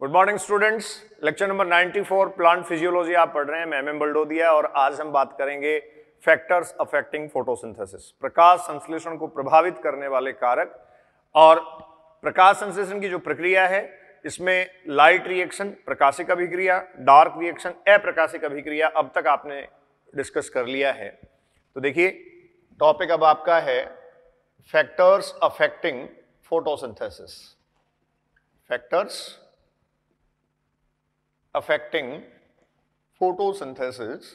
Good morning students. Lecture number 94 plant physiology आप पढ़ रहे हैं। मैं एम बल्डोदिया और आज हम बात करेंगे फैक्टर्स अफेक्टिंग फोटोसिंथेसिस, प्रकाश संश्लेषण को प्रभावित करने वाले कारक। और प्रकाश संश्लेषण की जो प्रक्रिया है इसमें लाइट रिएक्शन प्रकाशिक अभिक्रिया, डार्क रिएक्शन अप्रकाशिक अभिक्रिया अब तक आपने डिस्कस कर लिया है। तो देखिए टॉपिक अब आपका है factors affecting photosynthesis. Factors affecting photosynthesis।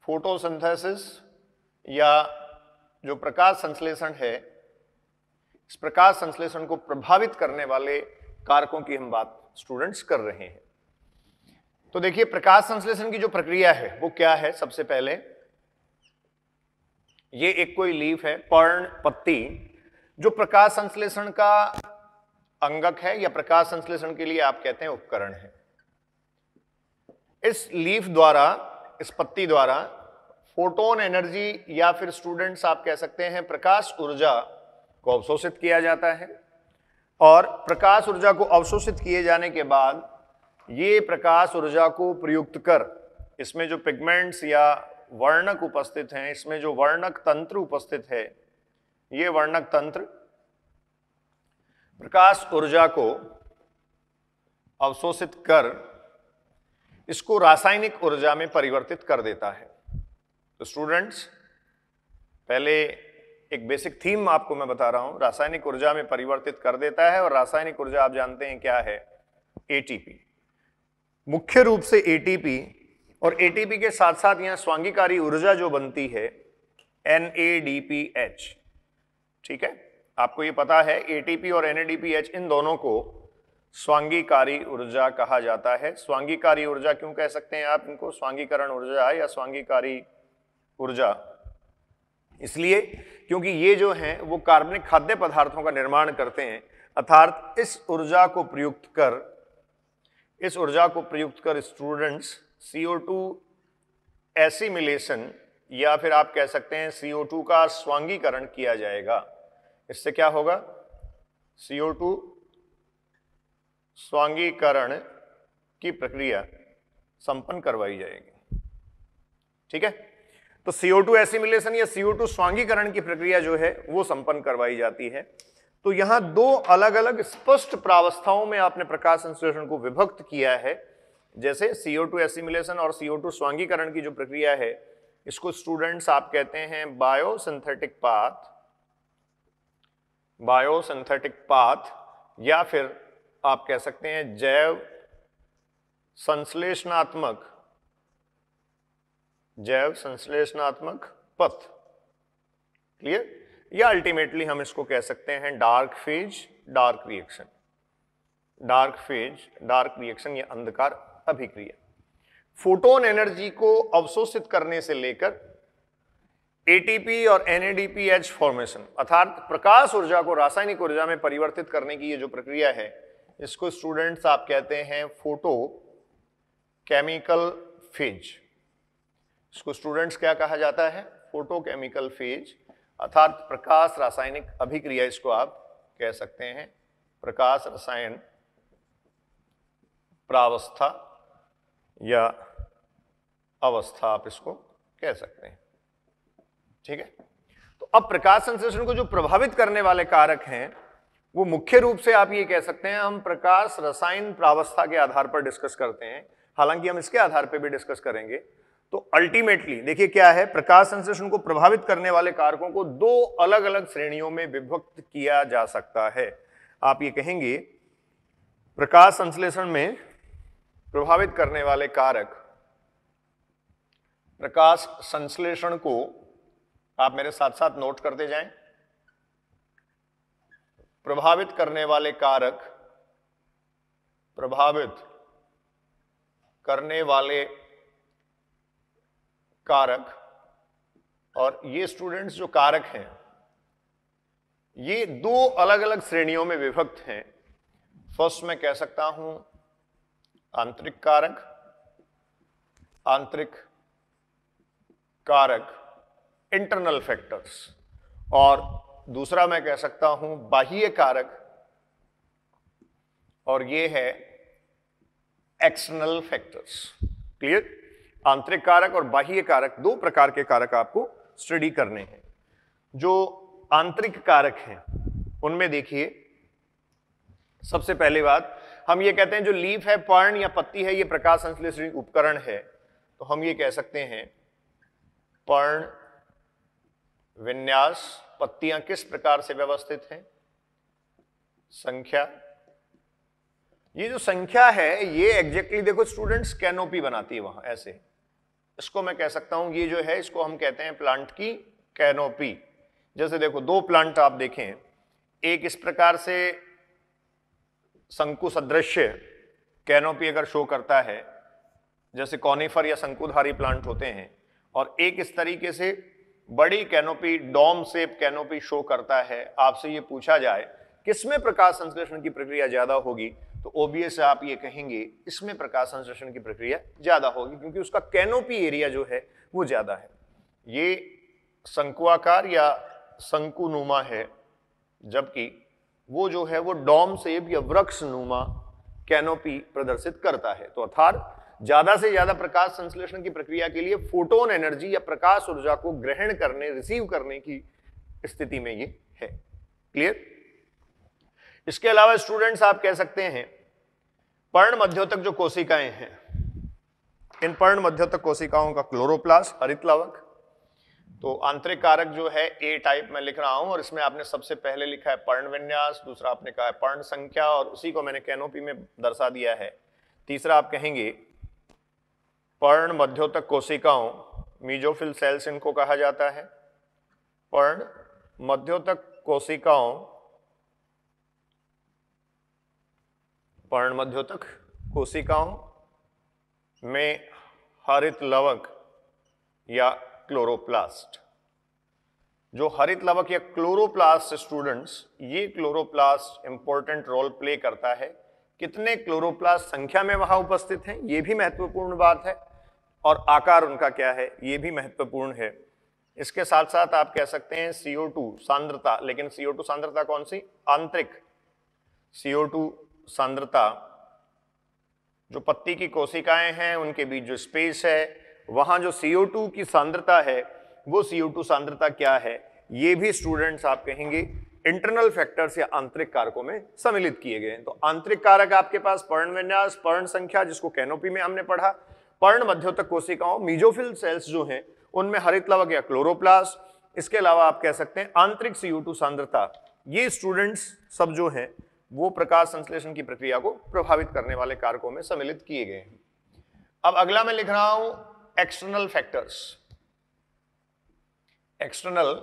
Photosynthesis या जो प्रकाश संश्लेषण है, इस प्रकाश संश्लेषण को प्रभावित करने वाले कारकों की हम बात स्टूडेंट्स कर रहे हैं। तो देखिए प्रकाश संश्लेषण की जो प्रक्रिया है वो क्या है। सबसे पहले ये एक कोई लीफ है, पर्ण पत्ती, जो प्रकाश संश्लेषण का अंगक है या प्रकाश संश्लेषण के लिए आप कहते हैं उपकरण है। इस लीफ द्वारा, इस पत्ती द्वारा फोटोन एनर्जी या फिर स्टूडेंट्स आप कह सकते हैं प्रकाश ऊर्जा को अवशोषित किया जाता है। और प्रकाश ऊर्जा को अवशोषित किए जाने के बाद ये प्रकाश ऊर्जा को प्रयुक्त कर इसमें जो पिगमेंट्स या वर्णक उपस्थित हैं, इसमें जो वर्णक तंत्र उपस्थित है, ये वर्णक तंत्र प्रकाश ऊर्जा को अवशोषित कर इसको रासायनिक ऊर्जा में परिवर्तित कर देता है। तो स्टूडेंट्स पहले एक बेसिक थीम आपको मैं बता रहा हूं, रासायनिक ऊर्जा में परिवर्तित कर देता है। और रासायनिक ऊर्जा आप जानते हैं क्या है, एटीपी। मुख्य रूप से एटीपी, और एटीपी के साथ साथ यहां स्वांगीकारी ऊर्जा जो बनती है NADPH। ठीक है, आपको ये पता है एटीपी और NADPH इन दोनों को स्वांगीकारी ऊर्जा कहा जाता है। स्वांगीकारी ऊर्जा क्यों कह सकते हैं आप इनको, स्वांगीकरण ऊर्जा या स्वांगीकारी ऊर्जा, इसलिए क्योंकि ये जो हैं वो कार्बनिक खाद्य पदार्थों का निर्माण करते हैं। अर्थात इस ऊर्जा को प्रयुक्त कर स्टूडेंट्स CO2 एसिमिलेशन या फिर आप कह सकते हैं CO2 का स्वांगीकरण किया जाएगा। इससे क्या होगा, CO2 स्वांगीकरण की प्रक्रिया संपन्न करवाई जाएगी। ठीक है, तो CO2 एसिमिलेशन या CO2 स्वांगीकरण की प्रक्रिया जो है वो संपन्न करवाई जाती है। तो यहां दो अलग अलग स्पष्ट प्रावस्थाओं में आपने प्रकाश संश्लेषण को विभक्त किया है। जैसे CO2 एसिमिलेशन और CO2 स्वांगीकरण की जो प्रक्रिया है इसको स्टूडेंट्स आप कहते हैं बायोसिंथेटिक पाथ, या फिर आप कह सकते हैं जैव संश्लेषणात्मक पथ। क्लियर, या अल्टीमेटली हम इसको कह सकते हैं डार्क फेज डार्क रिएक्शन या अंधकार अभिक्रिया। फोटोन एनर्जी को अवशोषित करने से लेकर एटीपी और NADPH फॉर्मेशन, अर्थात प्रकाश ऊर्जा को रासायनिक ऊर्जा में परिवर्तित करने की ये जो प्रक्रिया है इसको स्टूडेंट्स आप कहते हैं फोटो केमिकल फेज। इसको स्टूडेंट्स क्या कहा जाता है, फोटो केमिकल फेज, अर्थात प्रकाश रासायनिक अभिक्रिया। इसको आप कह सकते हैं प्रकाश रसायन प्रावस्था या अवस्था, आप इसको कह सकते हैं। ठीक है, तो अब प्रकाश संश्लेषण को जो प्रभावित करने वाले कारक हैं वो मुख्य रूप से आप ये कह सकते हैं हम प्रकाश रसायन प्रावस्था के आधार पर डिस्कस करते हैं। हालांकि हम इसके आधार पर भी डिस्कस करेंगे। तो अल्टीमेटली देखिए क्या है, प्रकाश संश्लेषण को प्रभावित करने वाले कारकों को दो अलग अलग श्रेणियों में विभक्त किया जा सकता है। आप ये कहेंगे प्रकाश संश्लेषण में प्रभावित करने वाले कारक, प्रकाश संश्लेषण को आप मेरे साथ साथ नोट करते जाएं। प्रभावित करने वाले कारक, प्रभावित करने वाले कारक, और ये स्टूडेंट्स जो कारक हैं ये दो अलग अलग श्रेणियों में विभक्त हैं। फर्स्ट मैं कह सकता हूं आंतरिक कारक इंटरनल फैक्टर्स, और दूसरा मैं कह सकता हूं बाह्य कारक और ये है एक्सटर्नल फैक्टर्स। क्लियर? आंतरिक कारक और बाह्य कारक, दो प्रकार के कारक आपको स्टडी करने हैं। जो आंतरिक कारक हैं उनमें देखिए, सबसे पहली बात हम ये कहते हैं जो लीफ है, पर्ण या पत्ती है, ये प्रकाश संश्लेषणी उपकरण है, तो हम ये कह सकते हैं पर्ण विन्यास, पत्तियां किस प्रकार से व्यवस्थित हैं, संख्या। ये जो संख्या है ये एग्जैक्टली देखो स्टूडेंट्स कैनोपी बनाती है वहां, ऐसे इसको मैं कह सकता हूं, ये जो है इसको हम कहते हैं प्लांट की कैनोपी। जैसे देखो दो प्लांट आप देखें, एक इस प्रकार से शंकु सदृश कैनोपी अगर शो करता है, जैसे कॉनिफर या शंकुधारी प्लांट होते हैं, और एक इस तरीके से बड़ी canopy, dome shape canopy show करता है। आपसे ये पूछा जाए किसमें प्रकाश संश्लेषण की प्रक्रिया ज्यादा होगी, तो ओबियस आप ये कहेंगे इसमें प्रकाश संश्लेषण की प्रक्रिया ज्यादा होगी, क्योंकि उसका कैनोपी एरिया जो है वो ज्यादा है। ये शंकुआकार या शंकुनुमा है, जबकि वो जो है वो डोम शेप या वृक्ष नुमा कैनोपी प्रदर्शित करता है। तो अर्थात ज्यादा से ज्यादा प्रकाश संश्लेषण की प्रक्रिया के लिए फोटोन एनर्जी या प्रकाश ऊर्जा को ग्रहण करने, रिसीव करने की स्थिति में ये है। क्लियर? इसके अलावा स्टूडेंट्स आप कह सकते हैं पर्ण मध्योतक जो कोशिकाएं हैं, इन पर्ण मध्योतक कोशिकाओं का क्लोरोप्लास्ट, हरित लवक। तो आंतरिक कारक जो है ए टाइप में लिख रहा हूं, और इसमें आपने सबसे पहले लिखा है पर्ण विन्यास, दूसरा आपने कहा है पर्ण संख्या, और उसी को मैंने कैनोपी में दर्शा दिया है। तीसरा आप कहेंगे पर्ण मध्योतक कोशिकाओं, मीजोफिल सेल्स इनको कहा जाता है। पर्ण मध्योतक कोशिकाओं, पर्ण मध्योतक कोशिकाओं में हरित लवक या क्लोरोप्लास्ट। जो हरित लवक या क्लोरोप्लास्ट स्टूडेंट्स, ये क्लोरोप्लास्ट इंपॉर्टेंट रोल प्ले करता है। कितने क्लोरोप्लास्ट संख्या में वहां उपस्थित हैं ये भी महत्वपूर्ण बात है, और आकार उनका क्या है ये भी महत्वपूर्ण है। इसके साथ साथ आप कह सकते हैं CO2 सांद्रता, लेकिन CO2 सांद्रता कौन सी? आंतरिक CO2 सांद्रता। जो पत्ती की कोशिकाएं हैं उनके बीच जो स्पेस है, वहां जो CO2 की सांद्रता है, वो CO2 सांद्रता क्या है, ये भी स्टूडेंट्स आप कहेंगे इंटरनल फैक्टर्स या आंतरिक कारकों में सम्मिलित किए गए हैं। तो आंतरिक कारक आपके पास पर्ण विन्यास, पर्ण संख्या जिसको कैनोपी में हमने पढ़ा, पर्ण मध्योतक कोशिकाओं, मीजोफिल सेल्स जो हैं उनमें हरित लवक या क्लोरोप्लास्ट। इसके अलावा आप कह सकते हैं आंतरिक CO2 सांद्रता। ये स्टूडेंट्स सब जो हैं वो प्रकाश संश्लेषण की प्रक्रिया को प्रभावित करने वाले कारकों में सम्मिलित किए गए हैं। अब अगला मैं लिख रहा हूं एक्सटर्नल फैक्टर्स। एक्सटर्नल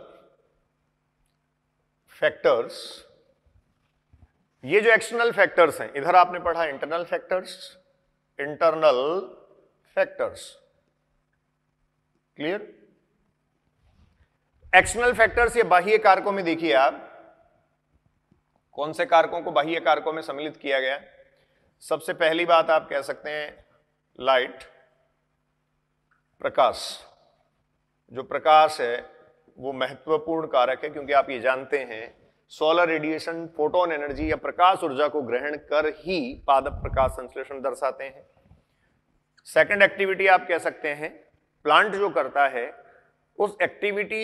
फैक्टर्स, ये जो एक्सटर्नल फैक्टर्स हैं, इधर आपने पढ़ा internal factors, internal factors. Clear? External factors ये बाह्य कारकों में देखिए आप कौन से कारकों को बाह्य कारकों में सम्मिलित किया गया। सबसे पहली बात आप कह सकते हैं लाइट, प्रकाश। जो प्रकाश है वो महत्वपूर्ण कारक है, क्योंकि आप ये जानते हैं सोलर रेडिएशन फोटोन एनर्जी या प्रकाश ऊर्जा को ग्रहण कर ही पादप प्रकाश संश्लेषण दर्शाते हैं। सेकंड एक्टिविटी आप कह सकते हैं प्लांट जो करता है उस एक्टिविटी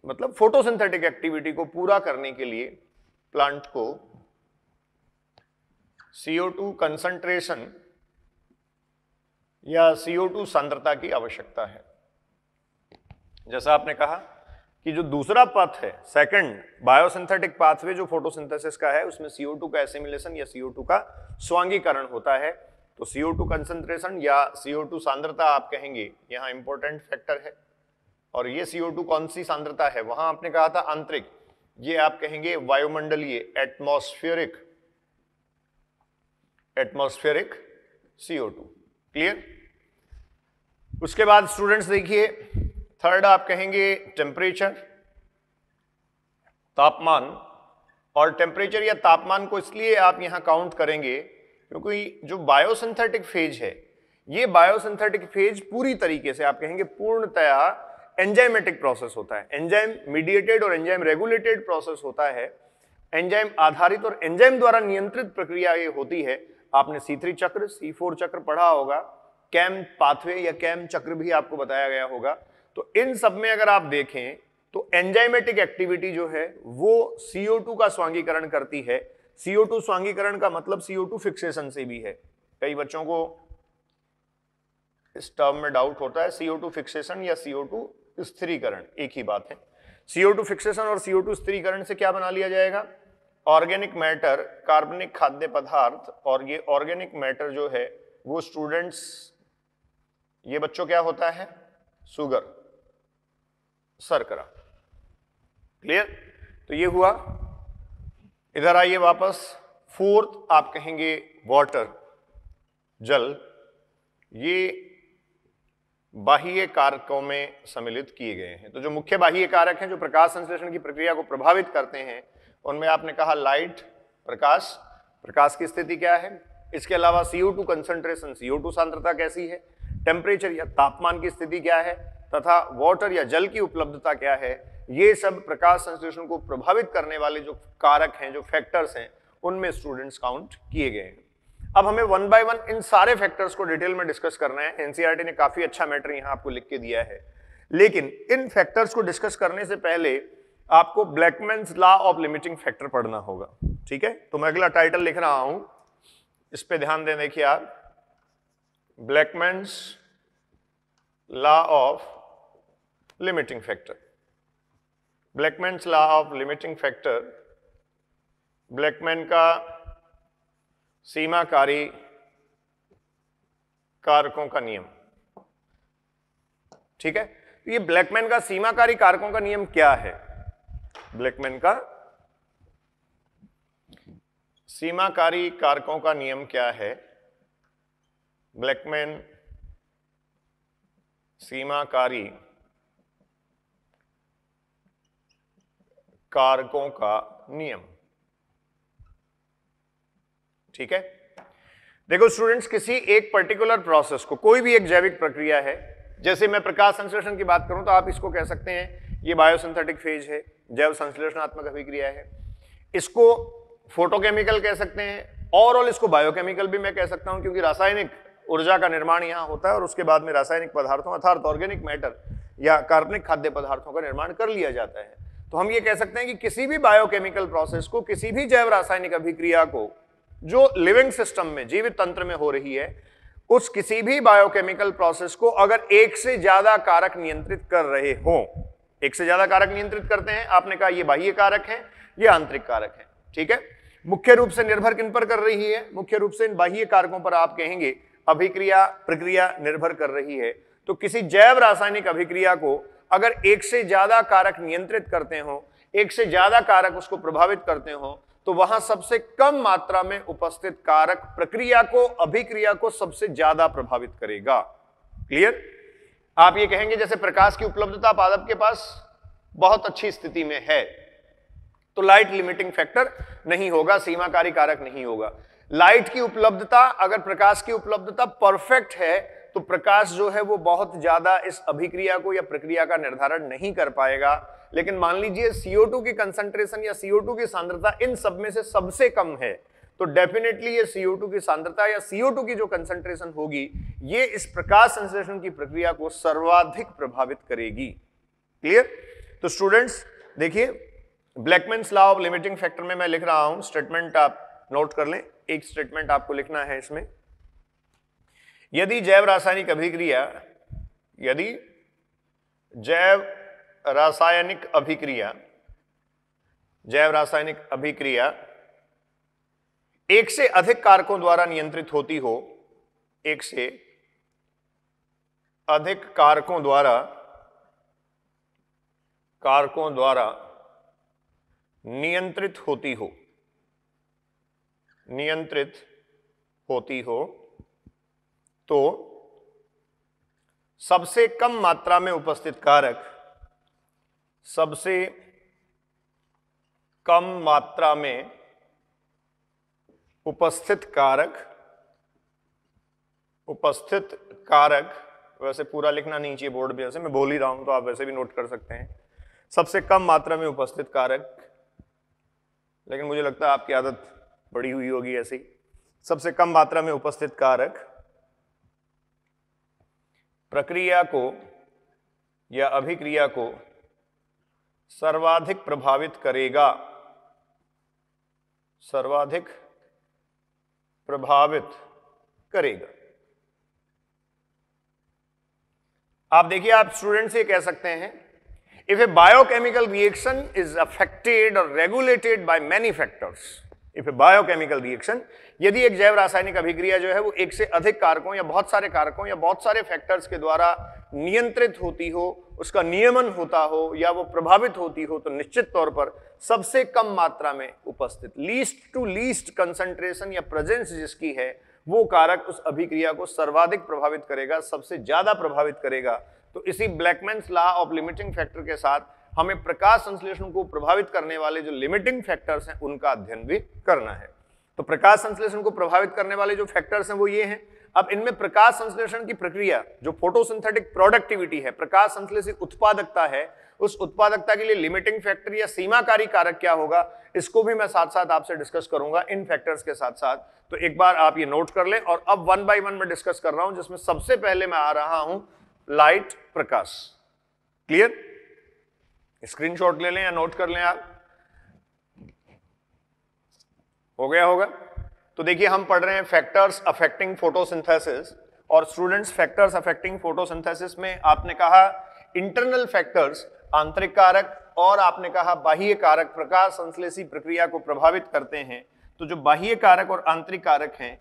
मतलब फोटोसिंथेटिक एक्टिविटी को पूरा करने के लिए प्लांट को CO2 कंसंट्रेशन या CO2 सांद्रता की आवश्यकता है। जैसा आपने कहा कि जो दूसरा पथ है, सेकंड बायोसिंथेटिक पाथवे जो फोटोसिंथेसिस का है, उसमें CO2 का एसिमिलेशन या CO2 का स्वांगीकरण होता है। तो CO2 कंसंट्रेशन या CO2 सांद्रता आप कहेंगे यहां इंपॉर्टेंट फैक्टर है। और ये CO2 कौन सी सांद्रता है, वहां आपने कहा था आंतरिक, ये आप कहेंगे वायुमंडलीय, एटमॉस्फेरिक CO2। क्लियर? उसके बाद स्टूडेंट्स देखिए थर्ड आप कहेंगे टेम्परेचर, तापमान। और टेम्परेचर या तापमान को इसलिए आप यहां काउंट करेंगे क्योंकि जो बायोसिंथेटिक फेज है, ये बायोसिंथेटिक फेज पूरी तरीके से आप कहेंगे पूर्णतया एंजाइमेटिक प्रोसेस होता है, एंजाइम मीडिएटेड और एंजाइम रेगुलेटेड प्रोसेस होता है। एंजाइम आधारित और एंजाइम द्वारा नियंत्रित प्रक्रिया ये होती है। आपने C3 चक्र, C4 चक्र पढ़ा होगा, कैम पाथवे या कैम चक्र भी आपको बताया गया होगा। तो इन सब में अगर आप देखें तो एंजाइमेटिक एक्टिविटी जो है वो CO2 का स्वांगीकरण करती है। CO2 स्वांगीकरण का मतलब CO2 फिक्सेशन से भी है। कई बच्चों को इस टर्म में डाउट होता है, CO2 फिक्सेशन या CO2 स्थिरीकरण एक ही बात है। CO2 फिक्सेशन और CO2 स्थिरीकरण से क्या बना लिया जाएगा? ऑर्गेनिक मैटर, कार्बनिक खाद्य पदार्थ। और ये ऑर्गेनिक मैटर जो है वो स्टूडेंट्स, ये बच्चों क्या होता है? शुगर, शर्करा। क्लियर? तो ये हुआ। इधर आइए वापस। फोर्थ आप कहेंगे वाटर, जल। ये बाह्य कारकों में सम्मिलित किए गए हैं। तो जो मुख्य बाह्य कारक हैं जो प्रकाश संश्लेषण की प्रक्रिया को प्रभावित करते हैं, उनमें आपने कहा लाइट, प्रकाश, प्रकाश की स्थिति क्या है, इसके अलावा CO2 कंसंट्रेशन, CO2 सांद्रता कैसी है, टेम्परेचर या तापमान की स्थिति क्या है, तथा वाटर या जल की उपलब्धता क्या है। ये सब प्रकाश संश्लेषण को प्रभावित करने वाले जो कारक हैं, जो फैक्टर्स हैं, उनमें स्टूडेंट्स काउंट किए गए हैं। अब हमें वन बाय वन इन सारे फैक्टर्स को डिटेल में डिस्कस करना है। एनसीईआरटी ने काफी अच्छा मैटर यहां आपको लिख के दिया है, लेकिन इन फैक्टर्स को डिस्कस करने से पहले आपको ब्लैकमैन्स लॉ ऑफ लिमिटिंग फैक्टर पढ़ना होगा। ठीक है, तो मैं अगला टाइटल लिख रहा हूं, इस पे ध्यान दें। देखिए आप, Blackman's law of limiting factor. Blackman's law of limiting factor, Blackman का सीमाकारी कारकों का नियम। ठीक है, तो ये ब्लैकमैन का सीमाकारी कारकों का नियम क्या है? ब्लैकमैन का सीमाकारी कारकों का नियम क्या है? ब्लैकमैन सीमाकारी कारकों का नियम। ठीक है, देखो स्टूडेंट्स, किसी एक पर्टिकुलर प्रोसेस को, कोई भी एक जैविक प्रक्रिया है, जैसे मैं प्रकाश संश्लेषण की बात करूं तो आप इसको कह सकते हैं ये बायोसिंथेटिक फेज है, जैव संश्लेषणात्मक अभिक्रिया है। इसको फोटोकेमिकल कह सकते हैं, ओवरऑल इसको बायोकेमिकल भी मैं कह सकता हूं, क्योंकि रासायनिक ऊर्जा का निर्माण यहां होता है और उसके बाद में रासायनिक पदार्थों अर्थात ऑर्गेनिक मैटर या कार्बनिक खाद्य पदार्थों का निर्माण कर लिया जाता है। तो हम ये कह सकते हैं कि किसी भी बायोकेमिकल प्रोसेस को, किसी भी जैव रासायनिक अभिक्रिया को जो लिविंग सिस्टम में, जीवित तंत्र में हो रही है, उस किसी भी बायोकेमिकल प्रोसेस को अगर एक से ज्यादा कारक नियंत्रित कर रहे हो, एक से ज्यादा कारक नियंत्रित करते हैं, आपने कहा ये बाह्य कारक है, ये आंतरिक कारक है। ठीक है, मुख्य रूप से निर्भर किन पर कर रही है? मुख्य रूप से इन बाह्य कारकों पर आप कहेंगे अभिक्रिया, प्रक्रिया निर्भर कर रही है। तो किसी जैव रासायनिक अभिक्रिया को अगर एक से ज्यादा कारक नियंत्रित करते हो, एक से ज्यादा कारक उसको प्रभावित करते हो, तो वहां सबसे कम मात्रा में उपस्थित कारक प्रक्रिया को, अभिक्रिया को सबसे ज्यादा प्रभावित करेगा। क्लियर? आप ये कहेंगे जैसे प्रकाश की उपलब्धता पादप के पास बहुत अच्छी स्थिति में है, तो लाइट लिमिटिंग फैक्टर नहीं होगा, सीमाकारी कारक नहीं होगा। लाइट की उपलब्धता, अगर प्रकाश की उपलब्धता परफेक्ट है, तो प्रकाश जो है वो बहुत ज्यादा इस अभिक्रिया को या प्रक्रिया का निर्धारण नहीं कर पाएगा। लेकिन मान लीजिए CO2 की कंसंट्रेशन या CO2 की सांद्रता इन सब में से सबसे कम है, तो डेफिनेटली ये CO2 की सांद्रता या CO2 की जो कंसंट्रेशन होगी, ये इस प्रकाश संश्लेषण की प्रक्रिया को सर्वाधिक प्रभावित करेगी। क्लियर? तो स्टूडेंट्स देखिए, ब्लैकमैन्स लॉ ऑफ लिमिटिंग फैक्टर में मैं लिख रहा हूं, स्टेटमेंट आप नोट कर लें। एक स्टेटमेंट आपको लिखना है इसमें, यदि जैव रासायनिक अभिक्रिया, यदि जैव रासायनिक अभिक्रिया, जैव रासायनिक अभिक्रिया एक से अधिक कारकों द्वारा नियंत्रित होती हो, एक से अधिक कारकों द्वारा नियंत्रित होती हो, तो सबसे कम मात्रा में उपस्थित कारक, सबसे कम मात्रा में उपस्थित कारक, वैसे पूरा लिखना नहीं चाहिए बोर्ड पे, जैसे मैं बोल ही रहा हूं तो आप वैसे भी नोट कर सकते हैं। सबसे कम मात्रा में उपस्थित कारक लेकिन मुझे लगता है आपकी आदत पड़ी हुई होगी ऐसे ही। सबसे कम मात्रा में उपस्थित कारक प्रक्रिया को या अभिक्रिया को सर्वाधिक प्रभावित करेगा, सर्वाधिक प्रभावित करेगा। आप देखिए, आप स्टूडेंट से कह सकते हैं, if a biochemical reaction is affected और regulated by many factors, if a biochemical reaction, यदि एक जैव रासायनिक अभिक्रिया जो है वो एक से अधिक कारकों या बहुत सारे कारकों या बहुत सारे फैक्टर्स के द्वारा नियंत्रित होती हो, उसका नियमन होता हो या वो प्रभावित होती हो, तो निश्चित तौर पर सबसे कम मात्रा में उपस्थित, लीस्ट टू लीस्ट कंसंट्रेशन या प्रेजेंस जिसकी है, वो कारक उस अभिक्रिया को सर्वाधिक प्रभावित करेगा, सबसे ज्यादा प्रभावित करेगा। तो इसी ब्लैकमैन्स लॉ ऑफ लिमिटिंग फैक्टर के साथ हमें प्रकाश संश्लेषण को प्रभावित करने वाले जो लिमिटिंग फैक्टर्स हैं उनका अध्ययन भी करना है। तो प्रकाश संश्लेषण को प्रभावित करने वाले जो फैक्टर्स हैं वो ये हैं। अब इनमें प्रकाश संश्लेषण की प्रक्रिया, जो फोटोसिंथेटिक प्रोडक्टिविटी है, प्रकाश संश्लेषित उत्पादकता है, उस उत्पादकता के लिए लिमिटिंग फैक्टर या सीमाकारी कारक क्या होगा, इसको भी मैं साथ साथ आपसे डिस्कस करूंगा इन फैक्टर्स के साथ साथ। तो एक बार आप ये नोट कर लें, और अब 1 बाय 1 में डिस्कस कर रहा हूं, जिसमें सबसे पहले मैं आ रहा हूं लाइट, प्रकाश। क्लियर? स्क्रीनशॉट ले लें या नोट कर लें आप, हो गया होगा। तो देखिए, हम पढ़ रहे हैं फैक्टर्स अफेक्टिंग फोटोसिंथेसिस, और स्टूडेंट्स फैक्टर्स अफेक्टिंग फोटोसिंथेसिस में आपने कहा इंटरनल फैक्टर्स, आंतरिक कारक, और आपने कहा बाह्य कारक प्रकाश संश्लेषी प्रक्रिया को प्रभावित करते हैं। तो जो बाह्य कारक और आंतरिक कारक हैं,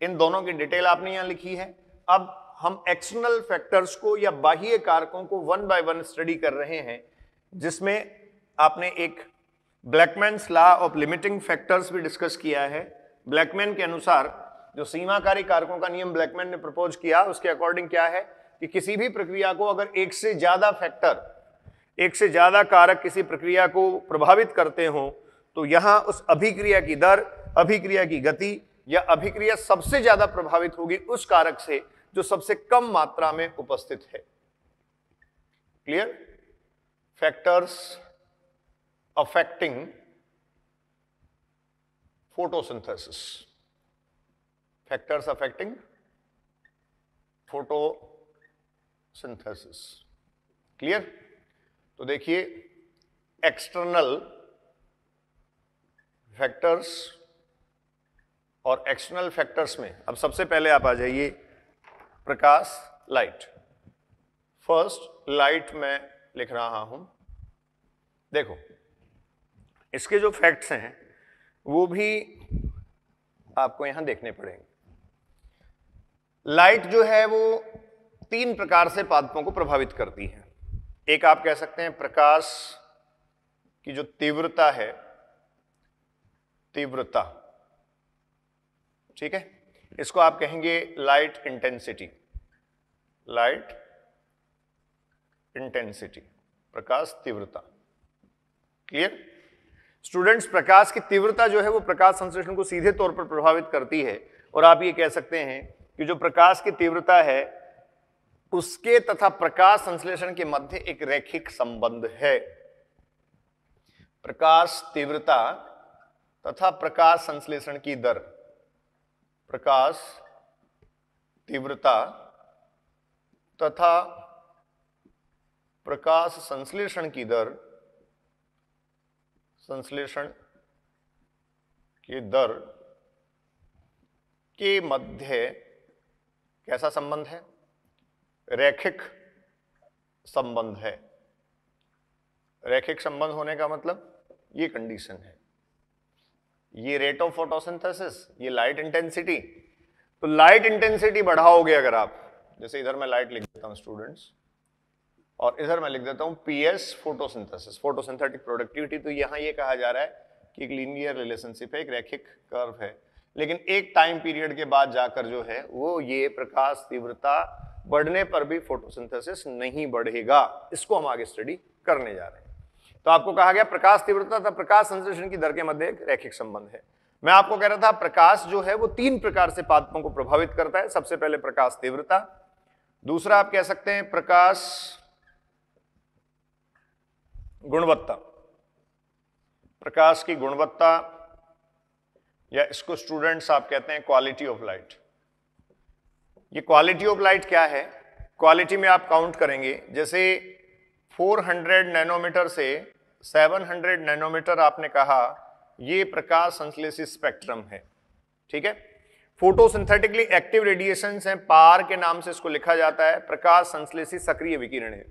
इन दोनों की डिटेल आपने यहां लिखी है। अब हम एक्सटर्नल फैक्टर्स को या बाह्य कारकों को 1 बाय 1 स्टडी कर रहे हैं, जिसमें आपने एक ब्लैकमैन्स लॉ ऑफ लिमिटिंग फैक्टर्स भी डिस्कस किया है। ब्लैकमैन के अनुसार जो सीमाकारी कारकों का नियम ब्लैकमैन ने प्रपोज किया, उसके अकॉर्डिंग क्या है कि किसी भी प्रक्रिया को अगर एक से ज्यादा फैक्टर, एक से ज्यादा कारक किसी प्रक्रिया को प्रभावित करते हो, तो यहां उस अभिक्रिया की दर, अभिक्रिया की गति या अभिक्रिया सबसे ज्यादा प्रभावित होगी उस कारक से जो सबसे कम मात्रा में उपस्थित है। Clear? Factors affecting photosynthesis, factors affecting photosynthesis. Clear? तो देखिए, एक्सटर्नल फैक्टर्स और एक्सटर्नल फैक्टर्स में अब सबसे पहले आप आ जाइए प्रकाश, लाइट। फर्स्ट लाइट में लिख रहा हूं। देखो, इसके जो फैक्ट्स हैं वो भी आपको यहां देखने पड़ेंगे। लाइट जो है वो 3 प्रकार से पादपों को प्रभावित करती है। एक आप कह सकते हैं प्रकाश की जो तीव्रता है, तीव्रता, ठीक है, इसको आप कहेंगे लाइट इंटेंसिटी, लाइट इंटेंसिटी, प्रकाश तीव्रता। क्लियर? स्टूडेंट्स, प्रकाश की तीव्रता जो है वो प्रकाश संश्लेषण को सीधे तौर पर प्रभावित करती है, और आप ये कह सकते हैं कि जो प्रकाश की तीव्रता है उसके तथा प्रकाश संश्लेषण के मध्य एक रैखिक संबंध है। प्रकाश तीव्रता तथा प्रकाश संश्लेषण की दर, प्रकाश तीव्रता तथा प्रकाश संश्लेषण की दर, संश्लेषण की दर के मध्य कैसा संबंध है? रैखिक संबंध है। रैखिक संबंध होने का मतलब ये कंडीशन है, ये रेट ऑफ फोटोसिंथेसिस, ये लाइट इंटेंसिटी। तो लाइट इंटेंसिटी बढ़ाओगे अगर आप, जैसे इधर मैं लाइट लिख देता हूं स्टूडेंट्स, और इधर मैं लिख देता हूं पीएस फोटोसिंथेसिस, फोटोसिंथेटिक प्रोडक्टिविटी। तो यहां ये कहा जा रहा है कि एक लीनियर रिलेशनशिप है, एक रैखिक कर्व है, लेकिन एक टाइम पीरियड के बाद जाकर जो है वो ये प्रकाश तीव्रता बढ़ने पर भी फोटोसिंथेसिस नहीं बढ़ेगा। इसको हम आगे स्टडी करने जा रहे हैं। तो आपको कहा गया प्रकाश तीव्रता तथा प्रकाश संश्लेषण की दर के मध्य एक रैखिक संबंध है। मैं आपको कह रहा था प्रकाश जो है वो 3 प्रकार से पादपों को प्रभावित करता है। सबसे पहले प्रकाश तीव्रता, दूसरा आप कह सकते हैं प्रकाश गुणवत्ता, प्रकाश की गुणवत्ता, या इसको स्टूडेंट्स आप कहते हैं क्वालिटी ऑफ लाइट। ये क्वालिटी ऑफ लाइट क्या है? क्वालिटी में आप काउंट करेंगे, जैसे 400 नैनोमीटर से 700 नैनोमीटर आपने कहा, ये प्रकाश संश्लेषी स्पेक्ट्रम है, ठीक है। फोटोसिंथेटिकली एक्टिव रेडिएशंस हैं, पार के नाम से इसको लिखा जाता है, प्रकाश संश्लेषी सक्रिय विकिरण है।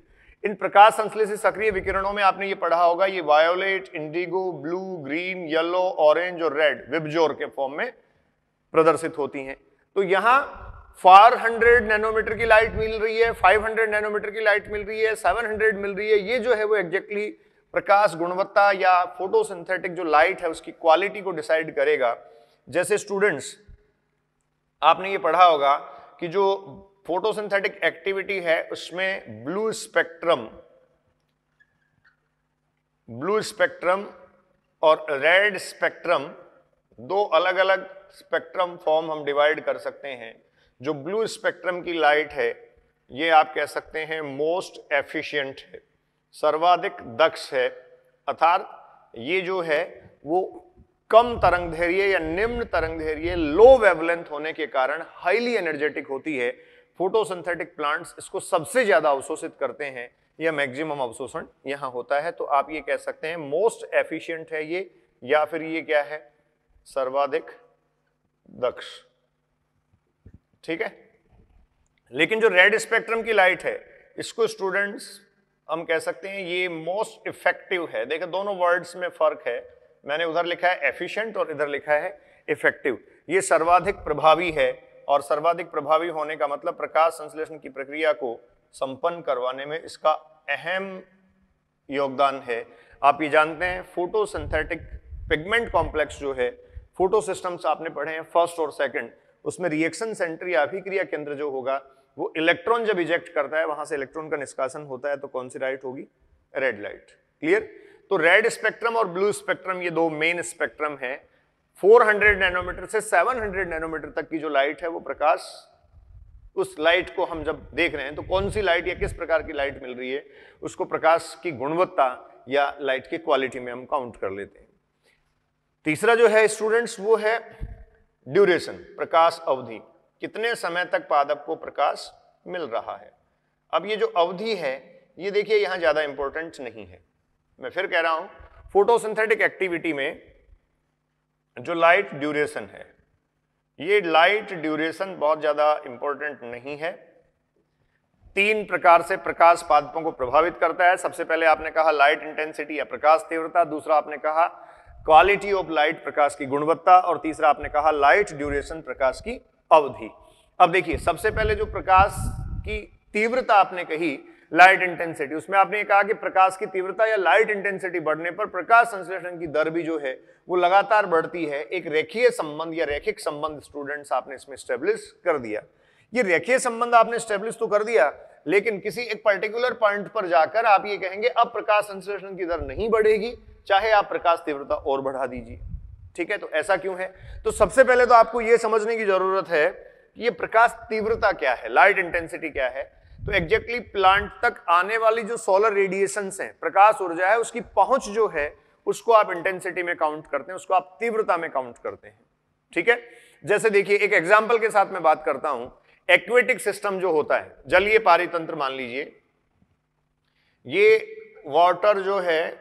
इन प्रकाश संश्लेषी सक्रिय विकिरणों में आपने ये पढ़ा होगा, ये violet, Indigo, blue, green, yellow, orange और रेड विबजोर के फॉर्म में प्रदर्शित होती हैं। तो यहां 400 नैनोमीटर की लाइट मिल रही है, 500 नैनोमीटर की लाइट मिल रही है, 700 मिल रही है। ये जो है वो एग्जैक्टली प्रकाश गुणवत्ता या फोटोसिंथेटिक जो लाइट है उसकी क्वालिटी को डिसाइड करेगा। जैसे स्टूडेंट्स आपने ये पढ़ा होगा कि जो फोटोसिंथेटिक एक्टिविटी है उसमें ब्लू स्पेक्ट्रम और रेड स्पेक्ट्रम, दो अलग अलग स्पेक्ट्रम फॉर्म हम डिवाइड कर सकते हैं। जो ब्लू स्पेक्ट्रम की लाइट है ये आप कह सकते हैं मोस्ट एफिशिएंट है, सर्वाधिक दक्ष है, अर्थात ये जो है वो कम तरंगदैर्घ्य या निम्न तरंगदैर्घ्य, लो वेवलेंथ होने के कारण हाईली एनर्जेटिक होती है। फोटोसिंथेटिक प्लांट्स इसको सबसे ज्यादा अवशोषित करते हैं, या मैक्सिमम अवशोषण यहां होता है। तो आप ये कह सकते हैं मोस्ट एफिशिएंट है ये, या फिर ये क्या है, सर्वाधिक दक्ष, ठीक है। लेकिन जो रेड स्पेक्ट्रम की लाइट है इसको स्टूडेंट्स हम कह सकते हैं ये मोस्ट इफेक्टिव है। देखो दोनों वर्ड्स में फर्क है, मैंने उधर लिखा है एफिशिएंट और इधर लिखा है इफेक्टिव। ये सर्वाधिक प्रभावी है, और सर्वाधिक प्रभावी होने का मतलब प्रकाश संश्लेषण की प्रक्रिया को संपन्न करवाने में इसका अहम योगदान है। आप ये जानते हैं फोटोसिंथेटिक पिगमेंट कॉम्प्लेक्स जो है, फोटो सिस्टम्स आपने पढ़े हैं फर्स्ट और सेकंड, उसमें रिएक्शन सेंटर या अभिक्रिया केंद्र जो होगा वो इलेक्ट्रॉन जब इजेक्ट करता है वहां से इलेक्ट्रॉन का निष्कासन होता है, तो कौन सी लाइट होगी, रेड लाइट। क्लियर? तो रेड स्पेक्ट्रम और ब्लू स्पेक्ट्रम ये दो मेन स्पेक्ट्रम है। 400 नैनोमीटर से 700 नैनोमीटर तक की जो लाइट है वो प्रकाश, उस लाइट को हम जब देख रहे हैं तो कौन सी लाइट या किस प्रकार की लाइट मिल रही है उसको प्रकाश की गुणवत्ता या लाइट की क्वालिटी में हम काउंट कर लेते हैं। तीसरा जो है स्टूडेंट्स वो है ड्यूरेशन, प्रकाश अवधि, कितने समय तक पादप को प्रकाश मिल रहा है। अब ये जो अवधि है ये देखिए यहां ज्यादा इंपॉर्टेंट नहीं है, मैं फिर कह रहा हूं फोटोसिंथेटिक एक्टिविटी में जो लाइट ड्यूरेशन है, ये लाइट ड्यूरेशन बहुत ज्यादा इंपॉर्टेंट नहीं है। तीन प्रकार से प्रकाश पादपों को प्रभावित करता है। सबसे पहले आपने कहा लाइट इंटेंसिटी या प्रकाश तीव्रता, दूसरा आपने कहा क्वालिटी ऑफ लाइट, प्रकाश की गुणवत्ता, और तीसरा आपने कहा लाइट ड्यूरेशन, प्रकाश की अवधि। अब देखिए सबसे पहले जो प्रकाश की तीव्रता आपने कही, लाइट इंटेंसिटी, उसमें आपने कहा कि प्रकाश की तीव्रता या लाइट इंटेंसिटी बढ़ने पर प्रकाश संश्लेषण की दर भी जो है वो लगातार बढ़ती है। एक रेखीय संबंध या रैखिक संबंध स्टूडेंट्स आपने इसमें स्टेब्लिश कर दिया। ये रेखीय संबंध आपने स्टेब्लिश तो कर दिया, लेकिन किसी एक पर्टिकुलर पॉइंट पर जाकर आप ये कहेंगे अब प्रकाश संश्लेषण की दर नहीं बढ़ेगी, चाहे आप प्रकाश तीव्रता और बढ़ा दीजिए। ठीक है, तो ऐसा क्यों है? तो सबसे पहले तो आपको यह समझने की जरूरत है कि ये प्रकाश तीव्रता क्या है, लाइट इंटेंसिटी क्या है। तो एग्जैक्टली प्लांट तक आने वाली जो सोलर रेडिएशंस हैं, प्रकाश ऊर्जा है, उसकी पहुंच जो है उसको आप इंटेंसिटी में काउंट करते हैं, उसको आप तीव्रता में काउंट करते हैं। ठीक है, जैसे देखिए एक एग्जांपल के साथ मैं बात करता हूं। एक्वेटिक सिस्टम जो होता है, जलीय पारितंत्र मान लीजिए, ये वाटर जो है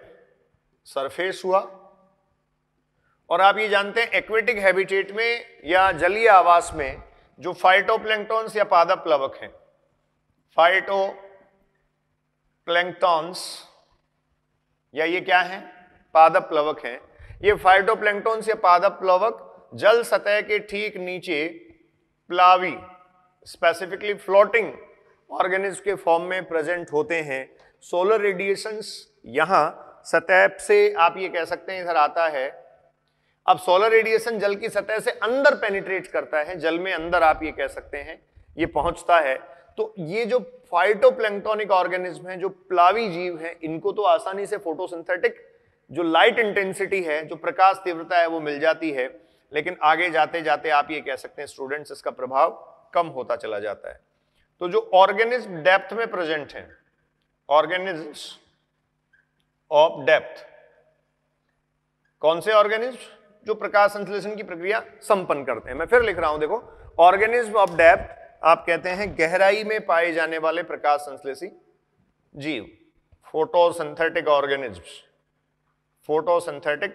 सरफेस हुआ, और आप ये जानते हैं एक्वेटिक हैबिटेट में या जलीय आवास में जो फाइटोप्लैंक्टन्स या पादप प्लवक हैं, फाइटोप्लैंक्टन्स या ये क्या है, पादप प्लवक हैं। ये फाइटोप्लैंक्टन्स या पादप प्लवक जल सतह के ठीक नीचे प्लावी, स्पेसिफिकली फ्लोटिंग ऑर्गेनिज्म के फॉर्म में प्रेजेंट होते हैं। सोलर रेडिएशंस यहां सतह से आप ये कह सकते हैं इधर आता है। अब सोलर रेडिएशन जल की सतह से अंदर पेनिट्रेट करता है, जल में अंदर आप ये कह सकते हैं ये पहुंचता है। तो ये जो फाइटोप्लैंक्टोनिक ऑर्गेनिज्म है, जो प्लावी जीव है, इनको तो आसानी से फोटोसिंथेटिक जो लाइट इंटेंसिटी है, जो प्रकाश तीव्रता है, वो मिल जाती है। लेकिन आगे जाते जाते आप ये कह सकते हैं स्टूडेंट्स इसका प्रभाव कम होता चला जाता है। तो जो ऑर्गेनिज्म डेप्थ में प्रेजेंट है, ऑर्गेनिज्म्स ऑफ डेप्थ, कौन से ऑर्गेनिज्म? जो प्रकाश संश्लेषण की प्रक्रिया संपन्न करते हैं। मैं फिर लिख रहा हूं, देखो, ऑर्गेनिज्म ऑफ डेप्थ आप कहते हैं गहराई में पाए जाने वाले प्रकाश संश्लेषी जीव, photosynthetic organisms, photosynthetic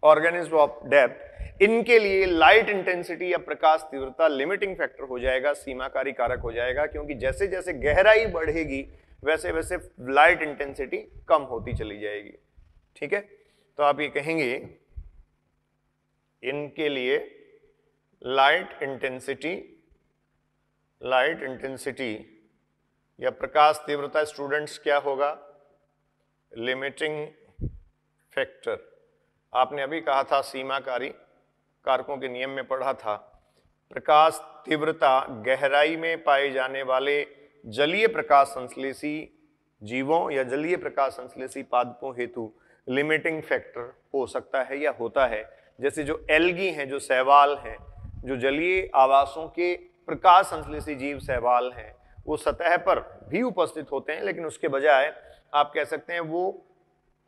organism of depth. इनके लिए लाइट इंटेंसिटी या प्रकाश तीव्रता लिमिटिंग फैक्टर हो जाएगा, सीमाकारी कारक हो जाएगा, क्योंकि जैसे जैसे गहराई बढ़ेगी वैसे वैसे लाइट इंटेंसिटी कम होती चली जाएगी। ठीक है, तो आप ये कहेंगे इनके लिए लाइट इंटेंसिटी या प्रकाश तीव्रता स्टूडेंट्स क्या होगा? Limiting factor. आपने अभी कहा था, सीमाकारी कारकों के नियम में पढ़ा था, प्रकाश तीव्रता गहराई में पाए जाने वाले जलीय प्रकाश संश्लेषी जीवों या जलीय प्रकाश संश्लेषी पादपों हेतु लिमिटिंग फैक्टर हो सकता है या होता है। जैसे जो एल्गी हैं, जो शैवाल हैं, जो जलीय आवासों के प्रकाश संश्लेषी जीव शैवाल हैं, वो सतह पर भी उपस्थित होते हैं, लेकिन उसके बजाय आप कह सकते हैं वो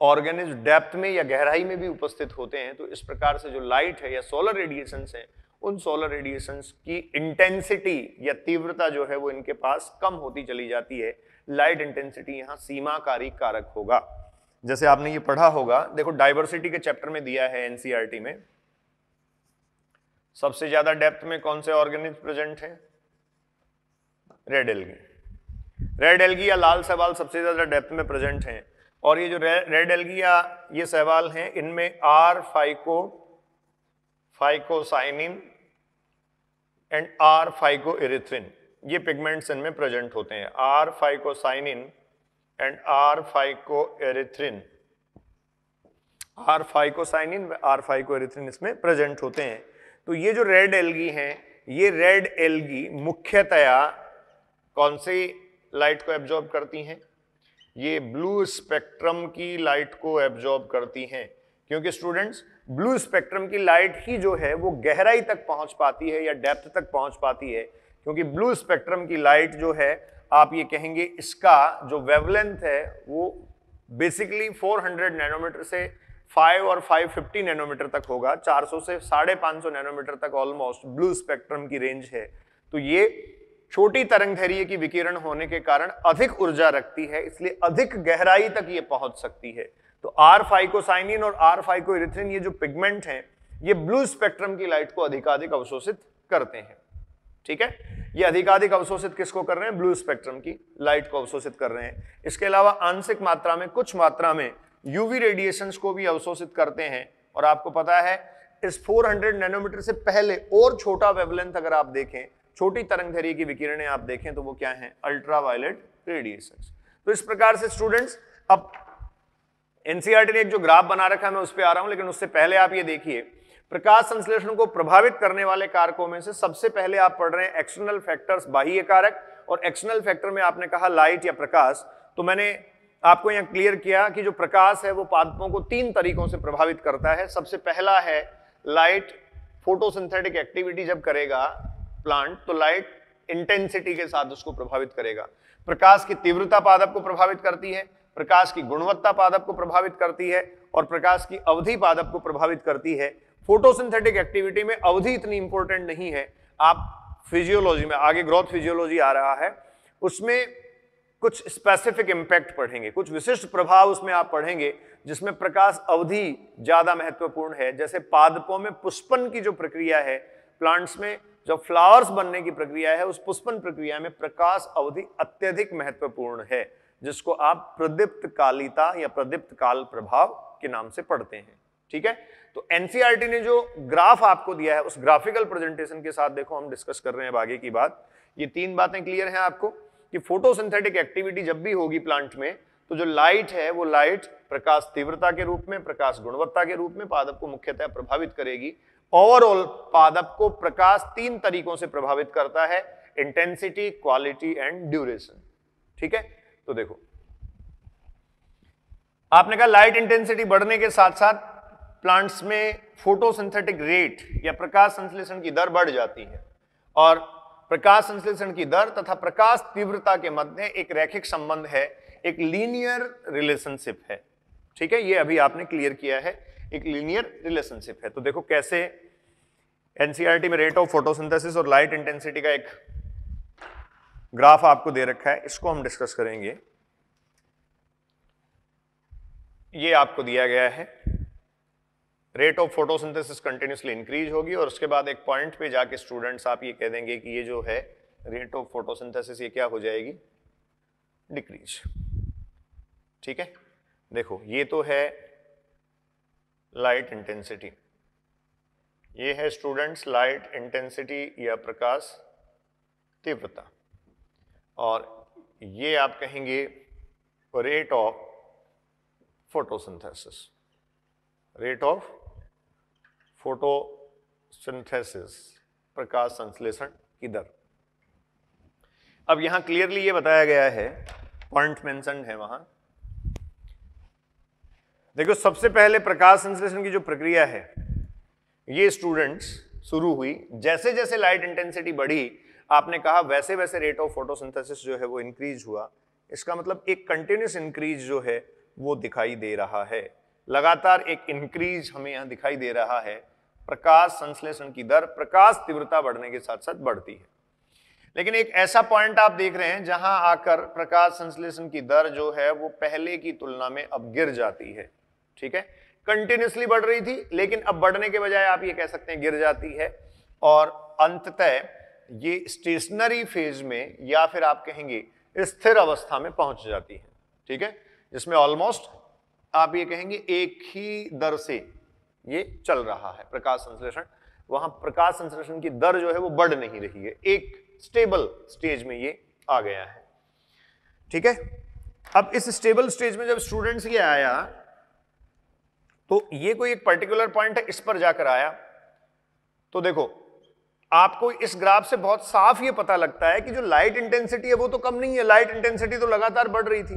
ऑर्गेनिज्म डेप्थ में या गहराई में भी उपस्थित होते हैं। तो इस प्रकार से जो लाइट है या सोलर रेडिएशंस हैं, उन सोलर रेडिएशंस की इंटेंसिटी या तीव्रता जो है वो इनके पास कम होती चली जाती है। लाइट इंटेंसिटी यहां सीमाकारी कारक होगा। जैसे आपने ये पढ़ा होगा, देखो डाइवर्सिटी के चैप्टर में दिया है एनसीईआरटी में, सबसे ज्यादा डेप्थ में कौन से ऑर्गेनिज्म प्रेजेंट है? Red algae. रेड एल्गी या लाल शैवाल सबसे ज्यादा डेप्थ में प्रेजेंट हैं। और ये जो रेड एल्गी या ये शैवाल हैं, इनमें R phycocyanin and R phycoerythrin ये पिगमेंट्स इनमें प्रेजेंट होते हैं। R phycocyanin and R phycoerythrin, R phycocyanin, R phycoerythrin इसमें प्रेजेंट होते हैं। तो ये जो रेड एल्गी हैं, ये रेड एल्गी मुख्यतया कौन सी लाइट को एब्जॉर्ब करती हैं? ये ब्लू स्पेक्ट्रम की लाइट को एब्जॉर्ब करती हैं, क्योंकि स्टूडेंट्स ब्लू स्पेक्ट्रम की लाइट ही जो है वो गहराई तक पहुंच पाती है या डेप्थ तक पहुंच पाती है। क्योंकि ब्लू स्पेक्ट्रम की लाइट जो है, आप ये कहेंगे इसका जो वेवलेंथ है वो बेसिकली 400 नैनोमीटर से 5 और 550 नैनोमीटर तक होगा। 400 से 550 नैनोमीटर तक ऑलमोस्ट ब्लू स्पेक्ट्रम की रेंज है। तो ये छोटी तरंगदैर्घ्य की विकिरण होने के कारण अधिक ऊर्जा रखती है, इसलिए अधिक गहराई तक ये पहुंच सकती है। तो आर फाइकोसाइनिन और आर फाइकोएरिथ्रिन ये जो पिगमेंट हैं, ये ब्लू स्पेक्ट्रम की लाइट को अधिकाधिक अवशोषित करते हैं। ठीक है, ये अधिकाधिक अवशोषित किसको कर रहे हैं? ब्लू स्पेक्ट्रम की लाइट को अवशोषित कर रहे हैं। इसके अलावा आंशिक मात्रा में, कुछ मात्रा में यूवी रेडिएशंस को भी अवशोषित करते हैं। और आपको पता है इस 400 नैनोमीटर से पहले और छोटा वेवलेंथ अगर आप देखें, छोटी तरंगदैर्घ्य की विकिरणें आप देखें, तो वो क्या है? Ultraviolet radiations. तो इस प्रकार से स्टूडेंट्स, अब एनसीईआरटी ने एक जो ग्राफ बना रखा है मैं उस पर आ रहा हूं, लेकिन उससे पहले आप ये देखिए, प्रकाश संश्लेषण को प्रभावित करने वाले कारकों में से सबसे पहले आप पढ़ रहे हैं एक्सटर्नल फैक्टर्स, बाह्य कारक, और एक्सटर्नल फैक्टर में आपने कहा लाइट या प्रकाश। तो मैंने आपको यहां क्लियर किया कि जो प्रकाश है वो पादपों को 3 तरीकों से प्रभावित करता है। सबसे पहला है लाइट, फोटोसिंथेटिक एक्टिविटी जब करेगा प्लांट तो लाइट इंटेंसिटी के साथ उसको प्रभावित करेगा। प्रकाश की तीव्रता पादप को प्रभावित करती है, प्रकाश की गुणवत्ता पादप को प्रभावित करती है, और प्रकाश की अवधि पादप को प्रभावित करती है। फोटोसिंथेटिक एक्टिविटी में अवधि इतनी इंपॉर्टेंट नहीं है। आप फिजियोलॉजी में, आगे ग्रोथ फिजियोलॉजी आ रहा है, उसमें कुछ स्पेसिफिक इंपैक्ट पढ़ेंगे, कुछ विशिष्ट प्रभाव उसमें आप पढ़ेंगे जिसमें प्रकाश अवधि ज्यादा महत्वपूर्ण है। जैसे पादपों में पुष्पन की जो प्रक्रिया है, प्लांट्स में जब फ्लावर्स बनने की प्रक्रिया है, उस पुष्पन प्रक्रिया में प्रकाश अवधि अत्यधिक महत्वपूर्ण है, जिसको आप प्रदीप्त कालिता या प्रदीप्त काल प्रभाव के नाम से पढ़ते हैं। ठीक है, तो एनसीईआरटी ने जो ग्राफ आपको दिया है, उस ग्राफिकल प्रेजेंटेशन के साथ देखो हम डिस्कस कर रहे हैं आगे की बात। ये 3 बातें क्लियर हैं आपको कि फोटोसिंथेटिक एक्टिविटी जब भी होगी प्लांट में, तो जो लाइट है वो लाइट प्रकाश तीव्रता के रूप में, प्रकाश गुणवत्ता के रूप में पादप को मुख्यतः प्रभावित करेगी। ओवरऑल पादप को प्रकाश 3 तरीकों से प्रभावित करता है, इंटेंसिटी, क्वालिटी एंड ड्यूरेशन। ठीक है, तो देखो आपने कहा लाइट इंटेंसिटी बढ़ने के साथ साथ प्लांट्स में फोटोसिंथेटिक रेट या प्रकाश संश्लेषण की दर बढ़ जाती है, और प्रकाश संश्लेषण की दर तथा प्रकाश तीव्रता के मध्य एक रैखिक संबंध है, एक लीनियर रिलेशनशिप है। ठीक है, ये अभी आपने क्लियर किया है। एक लीनियर रिलेशनशिप है। तो देखो कैसे एनसीईआरटी में रेट ऑफ फोटोसिंथेसिस और लाइट इंटेंसिटी का एक ग्राफ आपको दे रखा है, इसको हम डिस्कस करेंगे। ये आपको दिया गया है, rate of photosynthesis continuously increase होगी और उसके बाद एक पॉइंट पे जाके स्टूडेंट्स आप ये कह देंगे कि ये जो है रेट ऑफ फोटोसिंथेसिस ये क्या हो जाएगी, डिक्रीज। ठीक है, देखो ये तो है लाइट इंटेंसिटी, ये है स्टूडेंट्स लाइट इंटेंसिटी या प्रकाश तीव्रता, और ये आप कहेंगे rate of photosynthesis, rate of photosynthesis, प्रकाश संश्लेषण की दर। अब यहां क्लियरली ये बताया गया है, पॉइंट मेंशन है वहां, देखो सबसे पहले प्रकाश संश्लेषण की जो प्रक्रिया है ये स्टूडेंट्स शुरू हुई, जैसे जैसे लाइट इंटेंसिटी बढ़ी आपने कहा वैसे वैसे रेट ऑफ फोटोसिंथेसिस जो है वो इंक्रीज हुआ। इसका मतलब एक कंटिन्यूस इंक्रीज जो है वो दिखाई दे रहा है, लगातार एक इंक्रीज हमें यहां दिखाई दे रहा है। प्रकाश संश्लेषण की दर, प्रकाश तीव्रता बढ़ने के साथ साथ बढ़ती है। लेकिन एक ऐसा पॉइंट आप देख रहे हैं जहां आकर प्रकाश संश्लेषण की दर जो है वो पहले की तुलना में अब गिर जाती है। ठीक है, कंटिन्यूसली बढ़ रही थी लेकिन अब बढ़ने के बजाय आप ये कह सकते हैं गिर जाती है, और अंततः ये स्टेशनरी फेज में या फिर आप कहेंगे स्थिर अवस्था में पहुंच जाती है। ठीक है, जिसमें ऑलमोस्ट आप ये कहेंगे एक ही दर से ये चल रहा है प्रकाश संश्लेषण, वहां प्रकाश संश्लेषण की दर जो है वो बढ़ नहीं रही है, एक स्टेबल स्टेज में ये आ गया है। ठीक है, अब इस स्टेबल स्टेज में जब स्टूडेंट्स ये आया तो ये कोई एक पर्टिकुलर पॉइंट है, इस पर जाकर आया तो देखो आपको इस ग्राफ से बहुत साफ ये पता लगता है कि जो लाइट इंटेंसिटी है वो तो कम नहीं है, लाइट इंटेंसिटी तो लगातार बढ़ रही थी।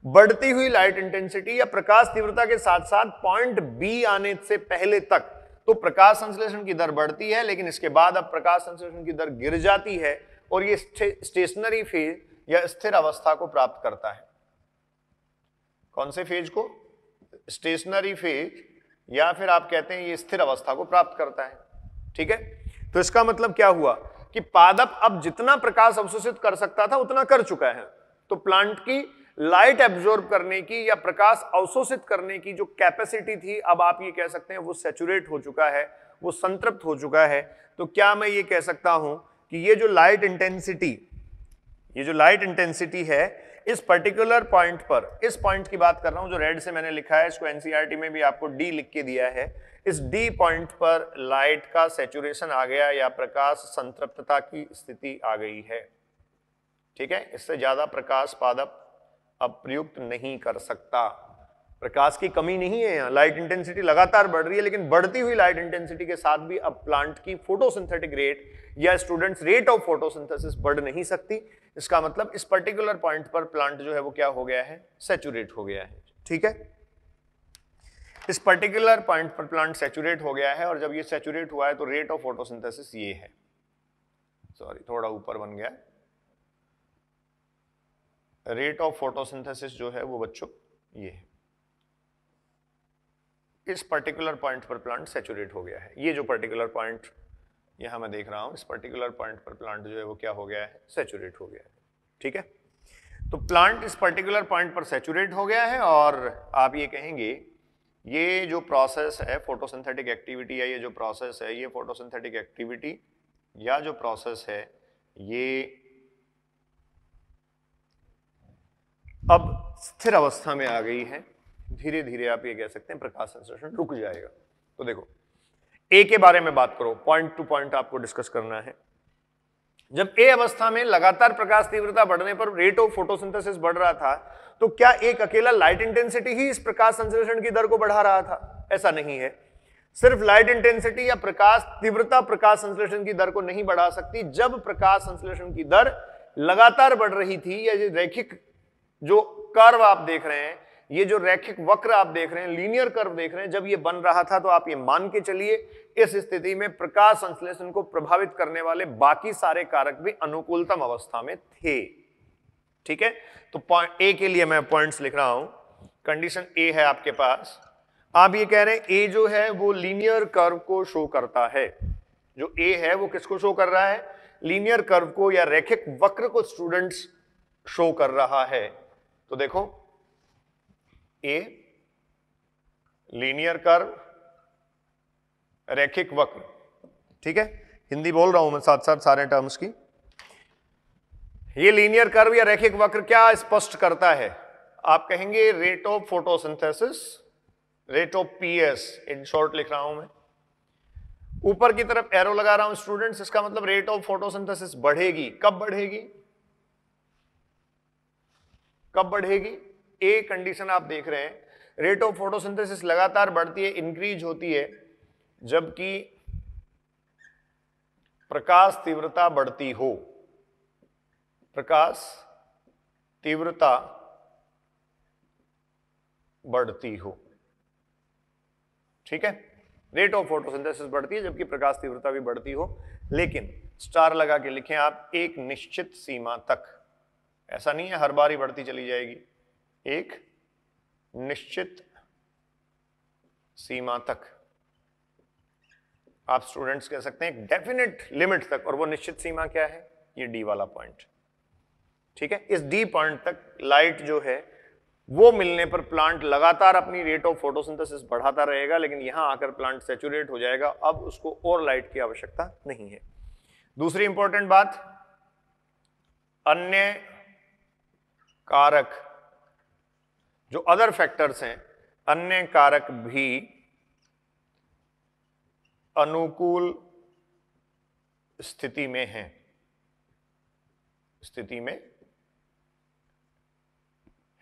बढ़ती हुई लाइट इंटेंसिटी या प्रकाश तीव्रता के साथ साथ पॉइंट बी आने से पहले तक तो प्रकाश संश्लेषण की दर बढ़ती है, लेकिन इसके बाद अब प्रकाश संश्लेषण की दर गिर जाती है और ये स्टेशनरी फेज या स्थिर अवस्था को प्राप्त करता है। कौन से फेज को? स्टेशनरी फेज, या फिर आप कहते हैं ये स्थिर अवस्था को प्राप्त करता है। ठीक है, तो इसका मतलब क्या हुआ कि पादप अब जितना प्रकाश अवशोषित कर सकता था उतना कर चुका है। तो प्लांट की लाइट एब्जॉर्ब करने की या प्रकाश अवशोषित करने की जो कैपेसिटी थी, अब आप ये कह सकते हैं वो सैचुरेट हो चुका है, वो संतृप्त हो चुका है। तो क्या मैं ये कह सकता हूं कि ये जो लाइट इंटेंसिटी है इस पर्टिकुलर पॉइंट पर, इस पॉइंट की बात कर रहा हूं जो रेड से मैंने लिखा है, इसको एनसीईआरटी में भी आपको डी लिख के दिया है, इस डी पॉइंट पर लाइट का सैचुरेशन आ गया या प्रकाश संतृप्तता की स्थिति आ गई है। ठीक है, इससे ज्यादा प्रकाश पादप अब प्रयुक्त नहीं कर सकता। प्रकाश की कमी नहीं है यहाँ, लाइट इंटेंसिटी लगातार बढ़ रही है, लेकिन बढ़ती हुई लाइट इंटेंसिटी के साथ भी अब प्लांट की फोटोसिंथेटिक रेट या स्टूडेंट्स रेट ऑफ फोटोसिंथेसिस बढ़ नहीं सकती। इसका मतलब इस पर्टिकुलर पॉइंट पर प्लांट जो है वो क्या हो गया है, सैचुरेट हो गया है। ठीक है, इस पर्टिकुलर पॉइंट पर प्लांट सैचुरेट हो गया है, और जब ये सैचुरेट हुआ है तो रेट ऑफ फोटोसिंथेसिस ये है, सॉरी थोड़ा ऊपर बन गया, रेट ऑफ फोटोसिंथेसिस जो है वो बच्चों ये है। इस पर्टिकुलर पॉइंट पर प्लांट सैचुरेट हो गया है। ये जो पर्टिकुलर पॉइंट यहां मैं देख रहा हूं, इस पर्टिकुलर पॉइंट पर प्लांट जो है वो क्या हो गया है, सैचुरेट हो गया है। ठीक है, तो प्लांट इस पर्टिकुलर पॉइंट पर सैचुरेट हो गया है, और आप ये कहेंगे ये जो प्रोसेस है फोटोसिंथेटिक एक्टिविटी या ये जो प्रोसेस है, ये फोटोसिंथेटिक एक्टिविटी या जो प्रोसेस है ये अब स्थिर अवस्था में आ गई है। धीरे धीरे आप ये कह सकते हैं प्रकाश संश्लेषण रुक जाएगा। तो देखो ए के बारे में बात करो, पॉइंट टू पॉइंट आपको डिस्कस करना है। जब ए अवस्था में लगातार प्रकाश तीव्रता बढ़ने पर रेट ऑफ फोटोसिंथेसिस बढ़ रहा था, तो क्या एक अकेला लाइट इंटेंसिटी ही इस प्रकाश संश्लेषण की दर को बढ़ा रहा था? ऐसा नहीं है। सिर्फ लाइट इंटेंसिटी या प्रकाश तीव्रता प्रकाश संश्लेषण की दर को नहीं बढ़ा सकती। जब प्रकाश संश्लेषण की दर लगातार बढ़ रही थी, या रैखिक जो कर्व आप देख रहे हैं, ये जो रैखिक वक्र आप देख रहे हैं, लीनियर कर्व देख रहे हैं, जब ये बन रहा था तो आप ये मान के चलिए इस स्थिति में प्रकाश संश्लेषण को प्रभावित करने वाले बाकी सारे कारक भी अनुकूलतम अवस्था में थे। ठीक है, तो पॉइंट ए के लिए मैं पॉइंट्स लिख रहा हूं। कंडीशन ए है आपके पास आप ये कह रहे हैं ए जो है वो लीनियर कर्व को शो करता है, जो ए है वो किसको शो कर रहा है, लीनियर कर्व को या रैखिक वक्र को स्टूडेंट्स शो कर रहा है। तो देखो ए लीनियर कर्व, रैखिक वक्र, ठीक है, हिंदी बोल रहा हूं मैं साथ साथ सारे टर्म्स की। ये लीनियर कर्व या रैखिक वक्र क्या स्पष्ट करता है, आप कहेंगे rate of photosynthesis, rate of PS in short लिख रहा हूं मैं, ऊपर की तरफ एरो लगा रहा हूं स्टूडेंट्स, इसका मतलब रेट ऑफ फोटोसिंथेसिस बढ़ेगी। कब बढ़ेगी, कब बढ़ेगी, ए कंडीशन आप देख रहे हैं, रेट ऑफ फोटोसिंथेसिस लगातार बढ़ती है, इंक्रीज होती है, जबकि प्रकाश तीव्रता बढ़ती हो, प्रकाश तीव्रता बढ़ती हो, ठीक है, रेट ऑफ फोटोसिंथेसिस बढ़ती है जबकि प्रकाश तीव्रता भी बढ़ती हो, लेकिन स्टार लगा के लिखें आप, एक निश्चित सीमा तक। ऐसा नहीं है हर बार ही बढ़ती चली जाएगी, एक निश्चित सीमा तक, आप स्टूडेंट्स कह सकते हैं एक डेफिनेट लिमिट तक, और वो निश्चित सीमा क्या है, ये डी वाला पॉइंट, ठीक है। इस डी पॉइंट तक लाइट जो है वो मिलने पर प्लांट लगातार अपनी रेट ऑफ फोटोसिंथेसिस बढ़ाता रहेगा, लेकिन यहां आकर प्लांट सैचुरेट हो जाएगा, अब उसको और लाइट की आवश्यकता नहीं है। दूसरी इंपॉर्टेंट बात, अन्य कारक जो अदर फैक्टर्स हैं, अन्य कारक भी अनुकूल स्थिति में हैं, स्थिति में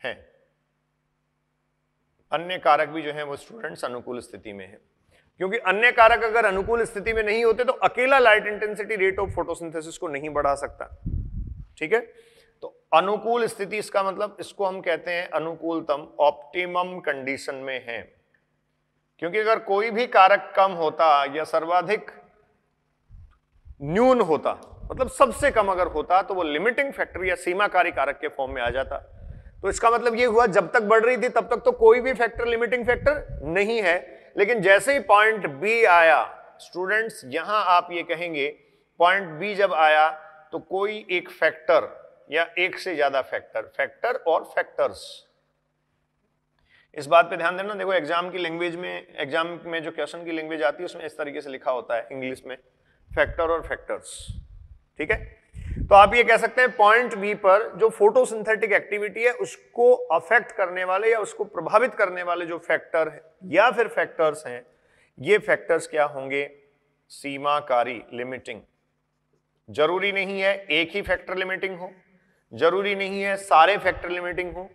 हैं, अन्य कारक भी जो है वो स्टूडेंट्स अनुकूल स्थिति में है, क्योंकि अन्य कारक अगर अनुकूल स्थिति में नहीं होते तो अकेला light intensity rate of photosynthesis को नहीं बढ़ा सकता, ठीक है। तो अनुकूल स्थिति, इसका मतलब इसको हम कहते हैं अनुकूलतम, ऑप्टिमम कंडीशन में है, क्योंकि अगर कोई भी कारक कम होता या सर्वाधिक न्यून होता, मतलब सबसे कम अगर होता, तो वो लिमिटिंग फैक्टर या सीमाकारी कारक के फॉर्म में आ जाता। तो इसका मतलब ये हुआ जब तक बढ़ रही थी तब तक तो कोई भी फैक्टर लिमिटिंग फैक्टर नहीं है, लेकिन जैसे ही पॉइंट बी आया स्टूडेंट्स, यहां आप ये कहेंगे पॉइंट बी जब आया तो कोई एक फैक्टर या एक से ज्यादा फैक्टर और फैक्टर्स, इस बात पे ध्यान देना। देखो एग्जाम की लैंग्वेज में, एग्जाम में जो क्वेश्चन की लैंग्वेज आती है उसमें इस तरीके से लिखा होता है इंग्लिश में, फैक्टर और फैक्टर्स, ठीक है। तो आप ये कह सकते हैं पॉइंट बी पर जो फोटोसिंथेटिक एक्टिविटी है उसको अफेक्ट करने वाले या उसको प्रभावित करने वाले जो फैक्टर है या फिर फैक्टर्स हैं, ये फैक्टर्स क्या होंगे, सीमाकारी, लिमिटिंग। जरूरी नहीं है एक ही फैक्टर लिमिटिंग हो, जरूरी नहीं है सारे फैक्टर लिमिटिंग हो,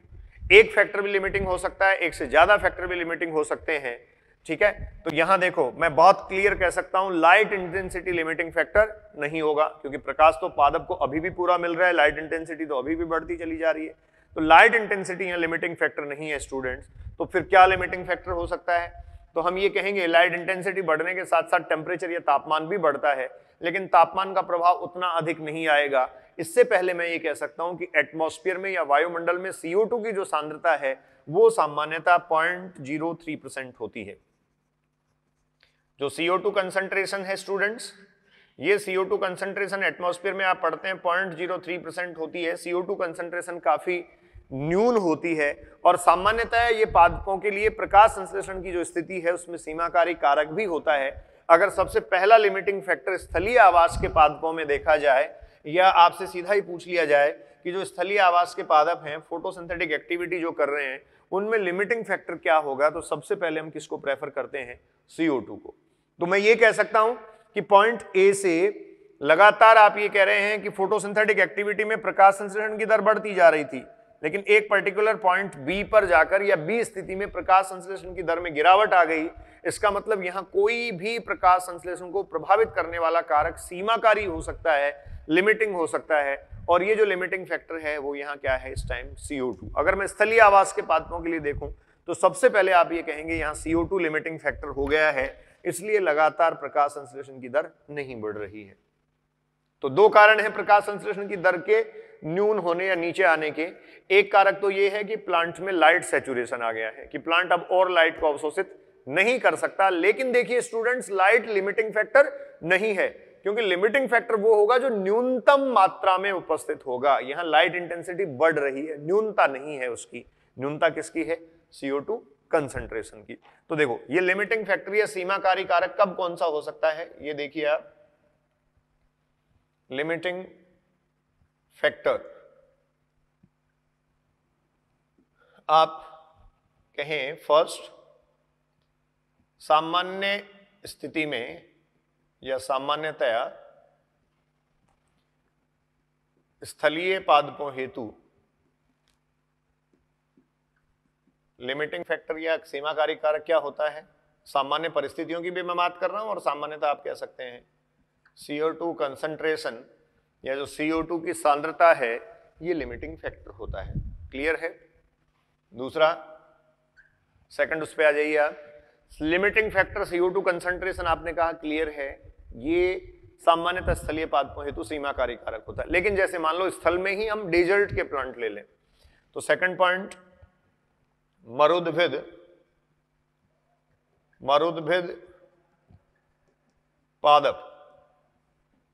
एक फैक्टर भी लिमिटिंग हो सकता है, एक से ज्यादा फैक्टर भी लिमिटिंग हो सकते हैं, ठीक है। तो यहां देखो मैं बहुत क्लियर कह सकता हूं, लाइट इंटेंसिटी लिमिटिंग फैक्टर नहीं होगा, क्योंकि प्रकाश तो पादप को अभी भी पूरा मिल रहा है, लाइट इंटेंसिटी तो अभी भी बढ़ती चली जा रही है, तो लाइट इंटेंसिटी या लिमिटिंग फैक्टर नहीं है स्टूडेंट्स। तो फिर क्या लिमिटिंग फैक्टर हो सकता है, तो हम ये कहेंगे लाइट इंटेंसिटी बढ़ने के साथ साथ टेम्परेचर या तापमान भी बढ़ता है, लेकिन तापमान का प्रभाव उतना अधिक नहीं आएगा। इससे पहले मैं ये कह सकता हूं कि एटमॉस्फेयर में या वायुमंडल में CO2 की जो सांद्रता है वो सामान्यतः 0.03% होती है। जो CO2 कंसंट्रेशन है स्टूडेंट्स, ये CO2 कंसंट्रेशन एटमॉस्फेयर में आप पढ़ते हैं 0.03% होती है। CO2 कंसंट्रेशन काफी न्यून होती है और सामान्यतः ये पादपों के लिए प्रकाश संश्लेषण की जो स्थिति है उसमें सीमाकारी कारक भी होता है। अगर सबसे पहला लिमिटिंग फैक्टर स्थलीय आवास के पादपों में देखा जाए, या आपसे सीधा ही पूछ लिया जाए कि जो स्थलीय आवास के पादप हैं, फोटोसिंथेटिक एक्टिविटी जो कर रहे हैं, उनमें लिमिटिंग फैक्टर क्या होगा, तो सबसे पहले हम किसको प्रेफर करते हैं, CO2 को। तो मैं ये कह सकता हूं कि पॉइंट ए से लगातार आप ये कह रहे हैं कि फोटोसिंथेटिक एक्टिविटी में प्रकाश संश्लेषण की दर बढ़ती जा रही थी, लेकिन एक पर्टिकुलर पॉइंट बी पर जाकर या बी स्थिति में प्रकाश संश्लेषण की दर में गिरावट आ गई। इसका मतलब यहां कोई भी प्रकाश संश्लेषण को प्रभावित करने वाला कारक सीमाकारी हो सकता है, लिमिटिंग हो सकता है, और ये जो लिमिटिंग फैक्टर है वो यहाँ क्या है इस टाइम, CO2। अगर मैं स्थलीय आवास के पादपों के लिए देखूं तो सबसे पहले आप ये कहेंगे यहाँ CO2 लिमिटिंग फैक्टर हो गया है, इसलिए लगातार प्रकाश संश्लेषण की दर नहीं बढ़ रही है। तो दो कारण है प्रकाश संश्लेषण की दर के न्यून होने या नीचे आने के। एक कारक तो ये है कि प्लांट में लाइट सैचुरेशन आ गया है, कि प्लांट अब और लाइट को अवशोषित नहीं कर सकता। लेकिन देखिए स्टूडेंट्स, लाइट लिमिटिंग फैक्टर नहीं है, क्योंकि लिमिटिंग फैक्टर वो होगा जो न्यूनतम मात्रा में उपस्थित होगा। यहां लाइट इंटेंसिटी बढ़ रही है, न्यूनता नहीं है उसकी। न्यूनता किसकी है? CO2 कंसंट्रेशन की। तो देखो ये लिमिटिंग फैक्टर या सीमाकारी कारक कब कौन सा हो सकता है, ये देखिए आप। लिमिटिंग फैक्टर आप कहें फर्स्ट, सामान्य स्थिति में या सामान्यतया स्थलीय पादपों हेतु लिमिटिंग फैक्टर या सीमाकारी कारक क्या होता है? सामान्य परिस्थितियों की भी मैं बात कर रहा हूं और सामान्यतः आप कह सकते हैं CO2 कंसंट्रेशन या जो CO2 की सांद्रता है ये लिमिटिंग फैक्टर होता है। क्लियर है? दूसरा सेकंड उस पे आ जाइए आप। लिमिटिंग फैक्टर CO2 कंसंट्रेशन आपने कहा क्लियर है, ये सामान्यतः स्थलीय पादपों हेतु सीमाकारी कारक होता है। लेकिन जैसे मान लो स्थल में ही हम डेजर्ट के प्लांट ले लें, तो सेकंड पॉइंट मरुद्भिद पादप।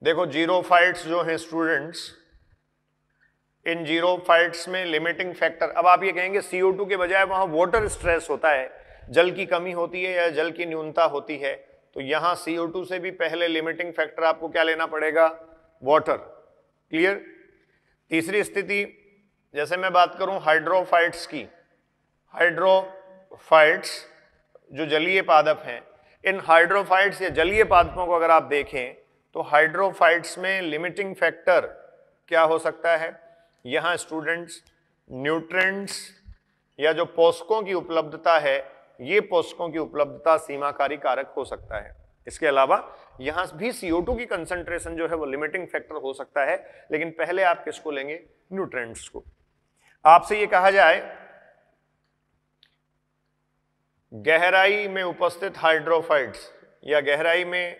देखो जीरोफाइट्स जो हैं स्टूडेंट्स, इन जीरोफाइट्स में लिमिटिंग फैक्टर, अब आप ये कहेंगे CO2 के बजाय वहां वाटर स्ट्रेस होता है, जल की कमी होती है या जल की न्यूनता होती है, तो यहां CO2 से भी पहले लिमिटिंग फैक्टर आपको क्या लेना पड़ेगा? वाटर। क्लियर? तीसरी स्थिति, जैसे मैं बात करूं हाइड्रोफाइट्स की, हाइड्रोफाइट्स जो जलीय पादप हैं, इन हाइड्रोफाइट्स या जलीय पादपों को अगर आप देखें तो हाइड्रोफाइट्स में लिमिटिंग फैक्टर क्या हो सकता है? यहां स्टूडेंट्स न्यूट्रिएंट्स या जो पोषकों की उपलब्धता है, ये पोषकों की उपलब्धता सीमाकारी कारक हो सकता है। इसके अलावा यहां भी CO2 की कंसंट्रेशन जो है वो लिमिटिंग फैक्टर हो सकता है, लेकिन पहले आप किसको लेंगे? न्यूट्रिएंट्स को। आपसे ये कहा जाए गहराई में उपस्थित हाइड्रोफाइट्स या गहराई में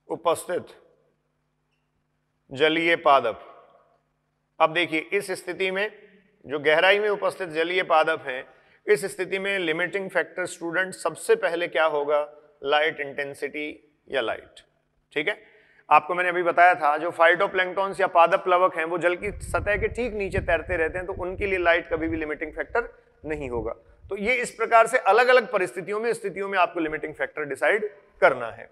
उपस्थित जलीय पादप, अब देखिए इस स्थिति में जो गहराई में उपस्थित जलीय पादप हैं, इस स्थिति में लिमिटिंग फैक्टर स्टूडेंट सबसे पहले क्या होगा? लाइट इंटेंसिटी या लाइट। ठीक है, आपको मैंने अभी बताया था जो फाइटोप्लैंक्टॉन्स या पादप प्लवक हैं वो जल की सतह के ठीक नीचे तैरते रहते हैं, तो उनके लिए लाइट कभी भी लिमिटिंग फैक्टर नहीं होगा। तो ये इस प्रकार से अलग अलग परिस्थितियों में आपको लिमिटिंग फैक्टर डिसाइड करना है।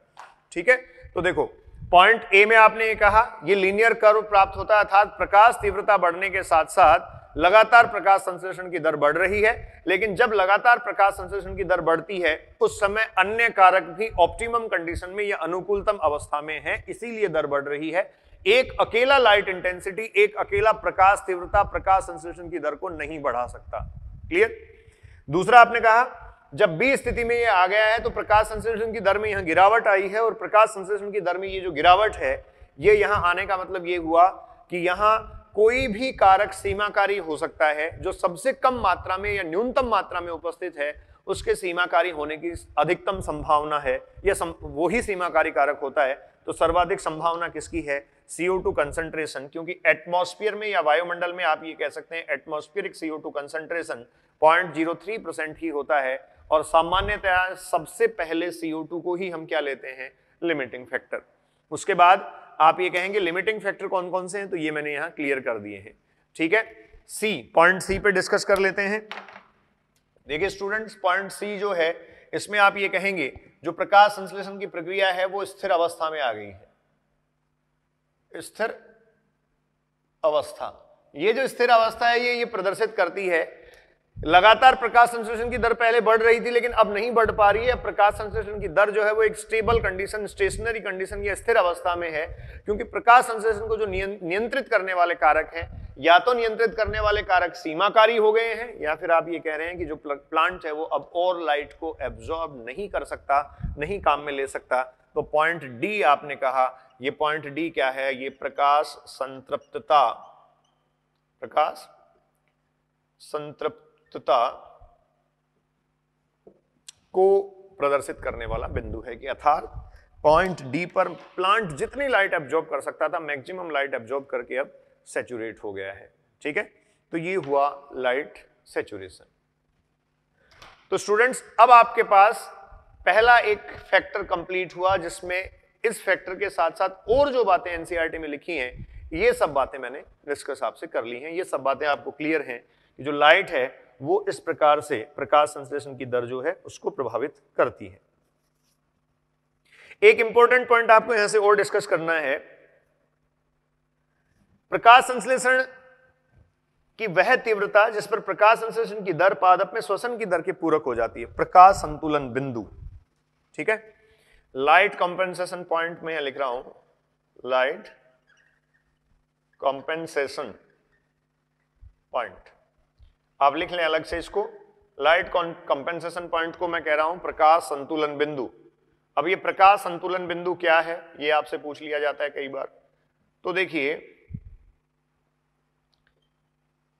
ठीक है, तो देखो पॉइंट ए में आपने ये कहा ये लीनियर कर्व प्राप्त होता है, अर्थात प्रकाश तीव्रता बढ़ने के साथ साथ लगातार प्रकाश संश्लेषण की दर बढ़ रही है। लेकिन जब लगातार प्रकाश संश्लेषण की दर बढ़ती है उस समय अन्य कारक भी ऑप्टिमम कंडीशन में या अनुकूलतम अवस्था में है, इसीलिए दर बढ़ रही है। एक अकेला लाइट इंटेंसिटी, एक अकेला प्रकाश तीव्रता प्रकाश संश्लेषण की दर को नहीं बढ़ा सकता। क्लियर? दूसरा आपने कहा जब बी स्थिति में ये आ गया है तो प्रकाश संश्लेषण की दर में यहां गिरावट आई है, और प्रकाश संश्लेषण की दर में ये जो गिरावट है ये यहां आने का मतलब ये हुआ कि यहां कोई भी कारक सीमाकारी हो सकता है जो सबसे कम मात्रा में या न्यूनतम मात्रा में उपस्थित है, उसके सीमाकारी होने की अधिकतम संभावना है, या वो ही सीमाकारी कारक होता है। तो सर्वाधिक संभावना किसकी है? CO2 कंसंट्रेशन, क्योंकि एटमॉस्फेयर में या वायुमंडल में आप ये कह सकते हैं एटमॉस्फेरिक CO2 कंसंट्रेशन 0.03% ही होता है, और सामान्यतया सबसे पहले CO2 को ही हम क्या लेते हैं? Limiting factor. उसके बाद आप ये कहेंगे लिमिटिंग फैक्टर कौन कौन से हैं, तो ये मैंने यहां क्लियर कर दिए हैं। ठीक है, सी, पॉइंट सी पे डिस्कस कर लेते हैं। देखिए स्टूडेंट्स, पॉइंट सी जो है इसमें आप ये कहेंगे जो प्रकाश संश्लेषण की प्रक्रिया है वो स्थिर अवस्था में आ गई है। स्थिर अवस्था, ये जो स्थिर अवस्था है ये प्रदर्शित करती है लगातार प्रकाश संश्लेषण की दर पहले बढ़ रही थी लेकिन अब नहीं बढ़ पा रही है। प्रकाश संश्लेषण की दर जो है वो एक स्टेबल कंडीशन, स्टेशनरी कंडीशन या स्थिर अवस्था में है, क्योंकि प्रकाश संश्लेषण को जो नियंत्रित करने वाले कारक हैं, या तो नियंत्रित करने वाले कारक सीमाकारी हो गए हैं, या फिर आप ये कह रहे हैं कि जो प्लांट है वो अब और लाइट को एब्जॉर्ब नहीं कर सकता, नहीं काम में ले सकता। तो पॉइंट डी आपने कहा, ये पॉइंट डी क्या है? ये प्रकाश संतृप्तता, प्रकाश संतृप्तता को प्रदर्शित करने वाला बिंदु है, कि अर्थात पॉइंट डी पर प्लांट जितनी लाइट एब्जॉर्ब कर सकता था मैक्सिमम लाइट एब्जॉर्ब करके अब सैचुरेट हो गया है। ठीक है, तो ये हुआ लाइट सैचुरेशन। तो स्टूडेंट्स अब आपके पास पहला एक फैक्टर कंप्लीट हुआ, जिसमें इस फैक्टर के साथ साथ और जो बातें एनसीईआरटी में लिखी हैं ये सब बातें मैंने डिस्कस आपसे कर ली हैं। ये सब बातें आपको क्लियर हैं कि जो लाइट है वो इस प्रकार से प्रकाश संश्लेषण की दर जो है उसको प्रभावित करती है। एक इंपॉर्टेंट पॉइंट आपको यहां से और डिस्कस करना है, प्रकाश संश्लेषण की वह तीव्रता जिस पर प्रकाश संश्लेषण की दर पादप में श्वसन की दर के पूरक हो जाती है, प्रकाश संतुलन बिंदु। ठीक है, लाइट कंपेंसेशन पॉइंट में लिख रहा हूं, लाइट कंपेंसेशन पॉइंट आप लिख लें अलग से इसको। लाइट कंपेंसेशन पॉइंट को मैं कह रहा हूं प्रकाश संतुलन बिंदु। अब ये प्रकाश संतुलन बिंदु क्या है ये आपसे पूछ लिया जाता है कई बार। तो देखिए,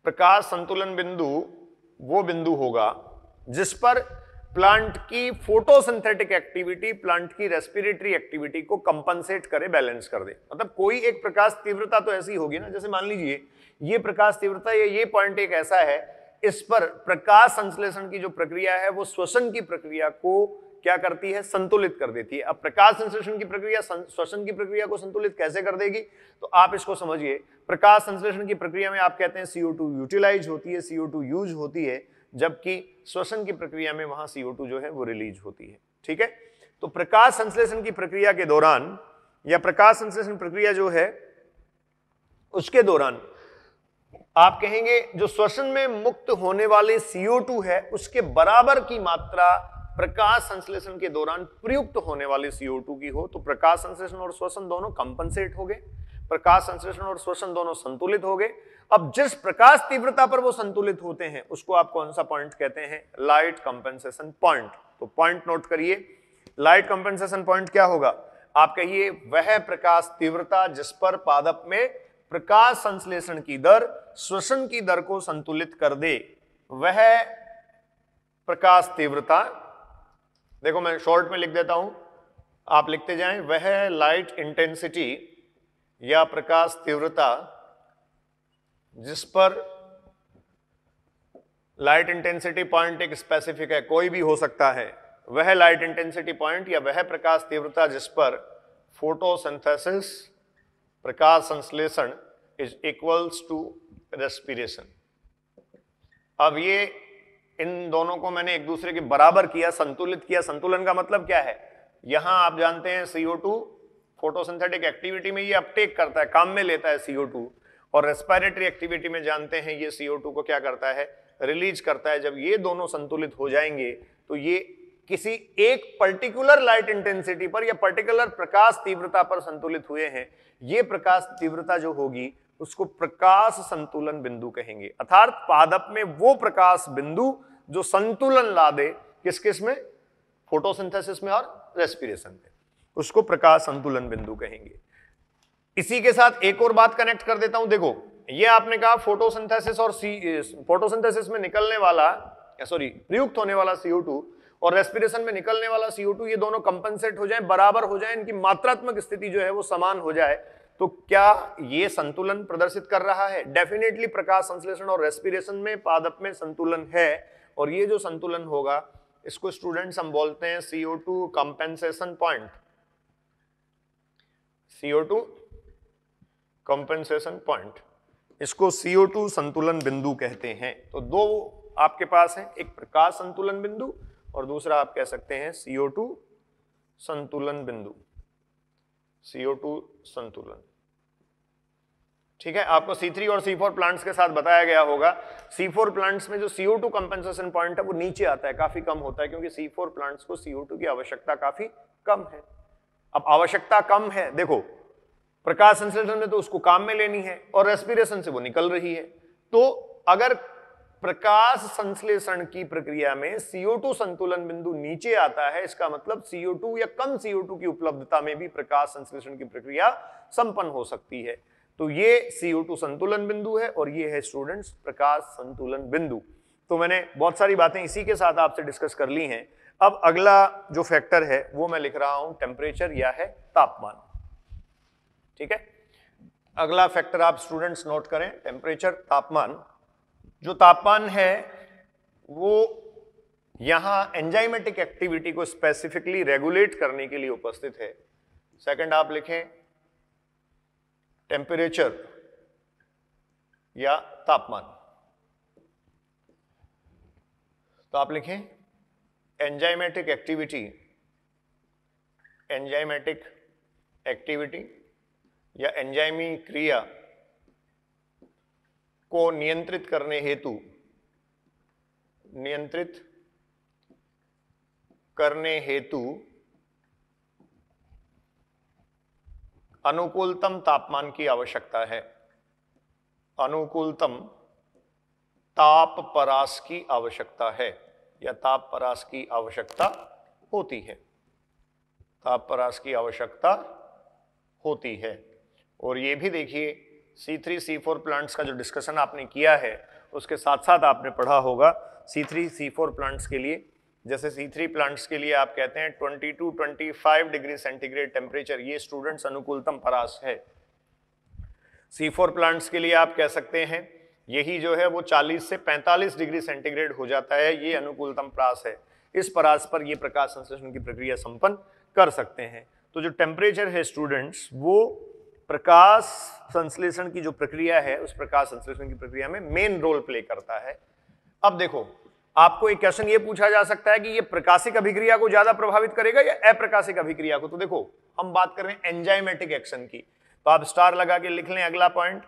प्रकाश संतुलन बिंदु वो बिंदु होगा जिस पर प्लांट की फोटोसिंथेटिक एक्टिविटी प्लांट की रेस्पिरेटरी एक्टिविटी को कंपनसेट करे, बैलेंस कर दे। मतलब कोई एक प्रकाश तीव्रता तो ऐसी होगी ना, जैसे मान लीजिए ये प्रकाश तीव्रता ये पॉइंट एक ऐसा है, इस पर प्रकाश संश्लेषण की जो प्रक्रिया है वो श्वसन की प्रक्रिया को क्या करती है, संतुलित कर देती है। अब प्रकाश संश्लेषण की प्रक्रिया श्वसन की प्रक्रिया को संतुलित कैसे कर देगी, तो आप इसको समझिए। प्रकाश संश्लेषण की प्रक्रिया में आप कहते हैं CO2 यूटिलाइज होती है, CO2 यूज होती है, जबकि श्वसन की प्रक्रिया में वहां CO2 जो है वो रिलीज होती है। ठीक है, तो प्रकाश संश्लेषण की प्रक्रिया के दौरान या प्रकाश संश्लेषण प्रक्रिया जो है उसके दौरान आप कहेंगे जो श्वसन में मुक्त होने वाले CO2 है उसके बराबर की मात्रा प्रकाश संश्लेषण के दौरान प्रयुक्त होने वाले CO2 की हो, तो प्रकाश संश्लेषण और श्वसन दोनों कंपनसेट हो गए, प्रकाश संश्लेषण और श्वसन दोनों संतुलित हो गए। अब जिस प्रकाश तीव्रता पर वो संतुलित होते हैं उसको आप कौन सा पॉइंट कहते हैं, लाइट कंपनसेशन पॉइंट। तो पॉइंट नोट करिए, लाइट कंपनसेशन पॉइंट क्या होगा, आप कहिए वह प्रकाश तीव्रता जिस पर पादप में प्रकाश संश्लेषण की दर श्वसन की दर को संतुलित कर दे, वह प्रकाश तीव्रता। देखो मैं शॉर्ट में लिख देता हूं, आप लिखते जाएं, वह लाइट इंटेंसिटी या प्रकाश तीव्रता जिस पर लाइट इंटेंसिटी पॉइंट एक स्पेसिफिक है, कोई भी हो सकता है, वह लाइट इंटेंसिटी पॉइंट या वह प्रकाश तीव्रता जिस पर फोटोसिंथेसिस प्रकाश संश्लेषण इज इक्वल्स टू रेस्पिरेशन। अब ये इन दोनों को मैंने एक दूसरे के बराबर किया, संतुलित किया। संतुलन का मतलब क्या है, यहां आप जानते हैं CO2 फोटोसिंथेटिक एक्टिविटी में ये अपटेक करता है, काम में लेता है CO2, और रेस्पिरेटरी एक्टिविटी में जानते हैं ये CO2 को क्या करता है, रिलीज करता है। जब ये दोनों संतुलित हो जाएंगे तो ये किसी एक पर्टिकुलर लाइट इंटेंसिटी पर या पर्टिकुलर प्रकाश तीव्रता पर संतुलित हुए हैं। ये प्रकाश तीव्रता जो होगी उसको प्रकाश संतुलन बिंदु कहेंगे, अर्थात पादप में वो प्रकाश बिंदु जो संतुलन ला दे किस किस में, फोटोसिंथेसिस में और रेस्पिरेशन में, उसको प्रकाश संतुलन बिंदु कहेंगे। इसी के साथ एक और बात कनेक्ट कर देता हूं। देखो ये आपने कहा फोटोसिंथेसिस और फोटोसिंथेसिस में निकलने वाला प्रयुक्त होने वाला CO2 और रेस्पिरेशन में निकलने वाला CO2 ये दोनों कंपनसेट हो जाए, बराबर हो जाए, इनकी मात्रात्मक स्थिति जो है वो समान हो जाए, तो क्या ये संतुलन प्रदर्शित कर रहा है? डेफिनेटली प्रकाश संश्लेषण और रेस्पिरेशन में पादप में संतुलन है, और ये जो संतुलन होगा इसको स्टूडेंट्स हम बोलते हैं CO2 compensation point, CO2 compensation point, इसको CO2 संतुलन बिंदु कहते हैं। तो दो आपके पास है, एक प्रकाश संतुलन बिंदु और दूसरा आप कह सकते हैं CO2 संतुलन बिंदु, CO2 संतुलन। ठीक है, आपको C3 और C4 प्लांट्स के साथ बताया गया होगा। C4 प्लांट्स में जो CO2 कंपेंसेशन पॉइंट है वो नीचे आता है, काफी कम होता है, क्योंकि C4 प्लांट्स को CO2 की आवश्यकता काफी कम है। अब आवश्यकता कम है, देखो प्रकाश संश्लेषण में तो उसको काम में लेनी है और रेस्पिरेशन से वो निकल रही है, तो अगर प्रकाश संश्लेषण की प्रक्रिया में CO2 संतुलन बिंदु नीचे आता है, इसका मतलब CO2 या कम CO2 की उपलब्धता में भी प्रकाश संश्लेषण की प्रक्रिया संपन्न हो सकती है। तो ये CO2 संतुलन बिंदु है और ये है स्टूडेंट्स प्रकाश संतुलन बिंदु। तो मैंने बहुत सारी बातें इसी के साथ आपसे डिस्कस कर ली हैं। अब अगला जो फैक्टर है वो मैं लिख रहा हूं टेम्परेचर या है तापमान। ठीक है, अगला फैक्टर आप स्टूडेंट्स नोट करें, टेम्परेचर तापमान। जो तापमान है वो यहां एंजाइमेटिक एक्टिविटी को स्पेसिफिकली रेगुलेट करने के लिए उपस्थित है। सेकंड आप लिखें टेम्परेचर या तापमान। तो आप लिखें एंजाइमेटिक एक्टिविटी या एंजाइमी क्रिया को नियंत्रित करने हेतु अनुकूलतम तापमान की आवश्यकता है, अनुकूलतम ताप परास की आवश्यकता है या ताप परास की आवश्यकता होती है, ताप परास की आवश्यकता होती है। और ये भी देखिए C3 C4 प्लांट्स का जो डिस्कशन आपने किया है उसके साथ साथ आपने पढ़ा होगा C3 C4 प्लांट्स के लिए, जैसे C3 प्लांट्स के लिए आप कहते हैं 22-25 डिग्री सेंटीग्रेड टेम्परेचर, ये स्टूडेंट्स अनुकूलतम परास है। C4 प्लांट्स के लिए आप कह सकते हैं यही जो है वो 40 से 45 डिग्री सेंटीग्रेड हो जाता है, ये अनुकूलतम परास है। इस परास पर ये प्रकाश संश्लेषण की प्रक्रिया संपन्न कर सकते हैं। तो जो टेम्परेचर है स्टूडेंट्स, वो प्रकाश संश्लेषण की जो प्रक्रिया है उस प्रकाश संश्लेषण की प्रक्रिया में मेन रोल प्ले करता है। अब देखो आपको एक क्वेश्चन ये पूछा जा सकता है कि ये प्रकाशिक अभिक्रिया को ज्यादा प्रभावित करेगा या अप्रकाशिक अभिक्रिया को। तो देखो हम बात कर रहे हैं एंजाइमेटिक एक्शन की, तो आप स्टार लगा के लिख लें अगला पॉइंट,